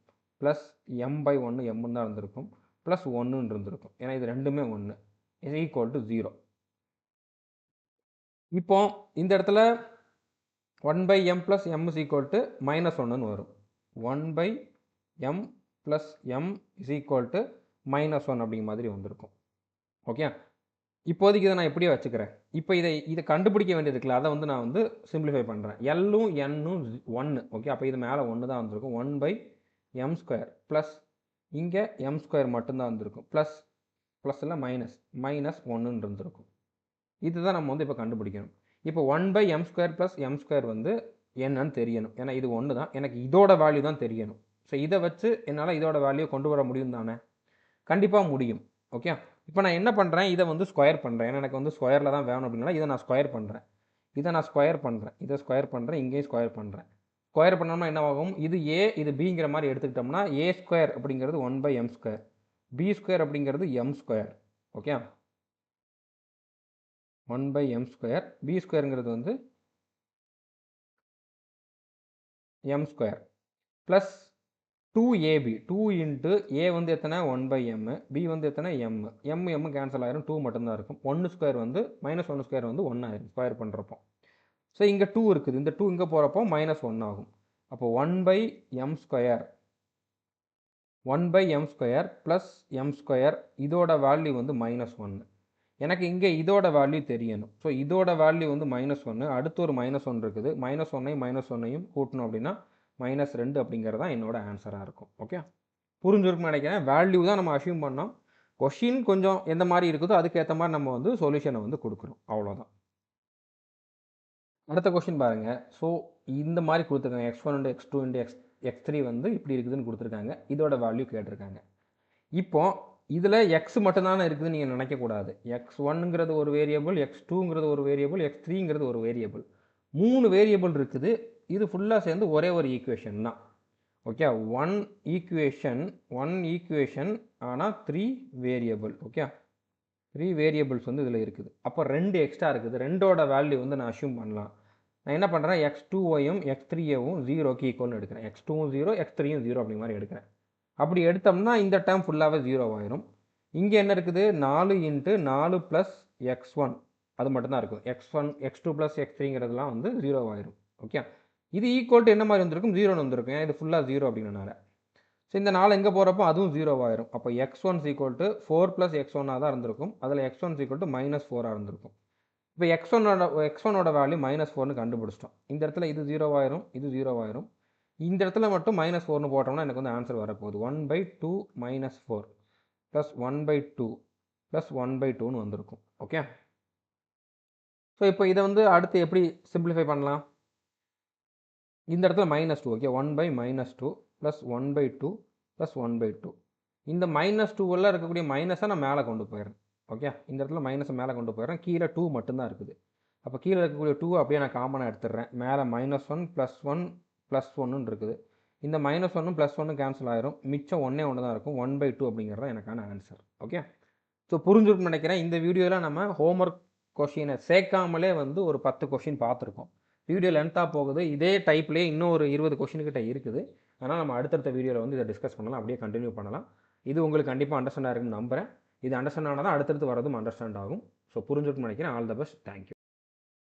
ப்ளஸ் M/1 Mன்னு தான் இருந்திருக்கும். ப்ளஸ் 1ன்னு இருந்திருக்கும். ஏன்னா இது ரெண்டுமே 1 இஸ் ஈக்குவல் டு 0. இப்போ இந்த இடத்துல 1/m + m is equal to -1ன்னு வரும். 1/m + m is equal to -1 அப்படிங்கிற மாதிரி வந்திருக்கும். ஓகே, இப்போதைக்கு இதை நான் இப்படியே வச்சுக்கிறேன். இப்போ இதை கண்டுபிடிக்க வேண்டியது இருக்குல்ல, அதை வந்து நான் வந்து சிம்பிளிஃபை பண்ணுறேன். எல்லும் என்னும் 1. ஓகே, அப்போ இது மேலே 1 தான் வந்திருக்கும். 1/m² ப்ளஸ் இங்கே m² மட்டும்தான் வந்திருக்கும். ப்ளஸ் இல்லை -1ன்னு இருந்திருக்கும். இதுதான் நம்ம வந்து இப்போ கண்டுபிடிக்கணும். இப்போ 1/m² + m² வந்து என்னன்னு தெரியணும். ஏன்னா இது 1 தான். எனக்கு இதோட வேல்யூ தான் தெரியணும். ஸோ இதை வச்சு என்னால் இதோட வேல்யூ கொண்டு வர முடியும் தானே? கண்டிப்பாக முடியும். ஓகே, இப்போ நான் என்ன பண்ணுறேன், இதை வந்து ஸ்கொயர் பண்ணுறேன். ஏன்னா எனக்கு வந்து ஸ்கொயரில் தான் வேணும் அப்படின்னா இதை நான் ஸ்கொயர் பண்ணுறேன். இதை ஸ்கொயர் பண்ணுறேன், இங்கேயும் ஸ்கொயர் பண்ணுறேன். ஸ்கொயர் பண்ணோம்னா என்ன ஆகும், இது a இது bங்கிற மாதிரி எடுத்துக்கிட்டோம்னா a² அப்படிங்கிறது 1/m², b² அப்படிங்கிறது m². ஓகே, 1/m², b²ங்கிறது வந்து m² plus 2ab, 2 into a வந்து எத்தனை 1/m, b வந்து எத்தனை m கேன்சல் ஆயிரும், 2 மட்டும்தான் இருக்கும். 1² வந்து -1² வந்து 1 ஆயிரும் ஸ்கொயர் பண்ணுறப்போ. ஸோ இங்கே 2 இருக்குது, இந்த 2 இங்கே போகிறப்போ -1 ஆகும். அப்போ 1/m² ப்ளஸ் m² இதோட வேல்யூ வந்து -1. எனக்கு இங்கே இதோட வேல்யூ தெரியணும். ஸோ இதோட வேல்யூ வந்து -1, அடுத்து ஒரு -1 இருக்குது. -1ஐயும் -1ஐயும் கூட்டணும் அப்படின்னா -2 அப்படிங்கிறது தான் என்னோட ஆன்சராக இருக்கும். ஓகே, புரிஞ்சிருக்குன்னு நினைக்கிறேன். வேல்யூ தான் நம்ம அஷ்யூம் பண்ணோம். கொஷின் கொஞ்சம் எந்த மாதிரி இருக்குதோ அதுக்கேற்ற மாதிரி நம்ம வந்து சொல்யூஷனை வந்து கொடுக்குறோம். அவ்வளோதான். அடுத்த கொஷின் பாருங்க. ஸோ இந்த மாதிரி கொடுத்துருக்காங்க. x1 x2 x3 வந்து இப்படி இருக்குதுன்னு கொடுத்துருக்காங்க. இதோட வேல்யூ கேட்டிருக்காங்க. இப்போ இதில் எக்ஸ் மட்டும்தானே இருக்குதுன்னு நீங்கள் நினைக்கக்கூடாது. x1ங்கிறது ஒரு வேரியபிள், x2ங்கிறது ஒரு வேரியபிள், x3ங்கிறது ஒரு வேரியபிள். 3 வேரியபிள் இருக்குது. இது ஃபுல்லாக சேர்ந்து ஒரே ஒரு ஈக்குவேஷன் தான். ஓகே, ஒன் ஈக்குவேஷன் ஆனால் 3 வேரியபிள். ஓகே, 3 வேரியபிள்ஸ் வந்து இதில் இருக்குது. அப்போ 2 எக்ஸ்ட்ரா இருக்குது. 2ஓட வேல்யூ வந்து நான் அஷ்யூம் பண்ணலாம். நான் என்ன பண்ணுறேன், x2ஐயும் x3ஐயும் 0க்கு ஈக்குவல்னு எடுக்கிறேன். x2ம் 0, x3யும் 0 அப்படிங்கிற மாதிரி எடுக்கிறேன். அப்படி எடுத்தோம்னா இந்த டேர்ம் ஃபுல்லாகவே 0 ஆயிரும். இங்கே என்ன இருக்குது, 4 × 4 + x1 அது மட்டும்தான் இருக்கும். x1 x2 + x3ங்கிறதுலாம் வந்து 0 ஆயிரும். ஓகே, இது ஈக்குவல் டு என்ன மாதிரி வந்திருக்கும், 0ன்னு வந்திருக்கும். ஏன்னா இது ஃபுல்லாக 0 அப்படிங்கிறனால. ஸோ இந்த 4 எங்கே போகிறப்போ அதுவும் 0 ஆயிரும். அப்போ x1 = 4 + x1 தான் இருந்திருக்கும். அதில் x1 = -4 இருந்திருக்கும். இப்போ x1ஓட வேல்யூ -4ன்னு கண்டுபிடிச்சிட்டோம். இந்த இடத்துல இது 0 ஆயிரும், இது 0 ஆயிரும். இந்த இடத்துல மட்டும் -4ன்னு போட்டோம்னா எனக்கு வந்து ஆன்சர் வரப்போகுது. 1/2 -4 ப்ளஸ் 1/2 ப்ளஸ் 1/2ன்னு வந்திருக்கும். ஓகே, ஸோ இப்போ இதை வந்து அடுத்து எப்படி சிம்பிளிஃபை பண்ணலாம், இந்த இடத்துல -2. Okay, 1/-2 plus 1/2 plus 1/2. இந்த -2 இருக்கக்கூடிய மைனஸை நான் மேலே கொண்டு போயிடுறேன். ஓகே, இந்த இடத்துல மைனஸை மேலே கொண்டு போயிடுறேன். கீழே 2 மட்டும்தான் இருக்குது. அப்போ கீழே இருக்கக்கூடிய 2 அப்படியே நான் காமனாக எடுத்துடுறேன். மேலே -1 + 1 + 1ன்னு இருக்குது. இந்த -1ம் +1ம் கேன்சல் ஆயிரும். மிச்சம் ஒன்றே தான் இருக்கும். 1/2 அப்படிங்கிறது தான் எனக்கான ஆன்சர். ஓகே, ஸோ புரிஞ்சுருக்குன்னு நினைக்கிறேன். இந்த வீடியோவில் நம்ம ஹோம்ஒர்க் கொஷினை சேர்க்காமலே வந்து ஒரு 10 கொஷின் பார்த்துருக்கோம். வீடியோ லென்த்தாக போகுது. இதே டைப்லேயே இன்னும் ஒரு 20 கொஷின் கிட்ட இருக்குது. அதனால் நம்ம அடுத்தடுத்த வீடியோவில் வந்து இதை டிஸ்கஸ் பண்ணலாம், அப்படியே கண்டினியூ பண்ணலாம். இது உங்களுக்கு கண்டிப்பாக அண்டர்ஸ்டாண்ட் ஆகுதுன்னு நம்புகிறேன். இது அண்டர்ஸ்டாண்ட் ஆனால் தான் அடுத்தடுத்து வரதும் அண்டர்ஸ்டாண்ட் ஆகும். ஸோ புரிஞ்சுருக்குன்னு நினைக்கிறேன். All the best. தேங்க்யூ.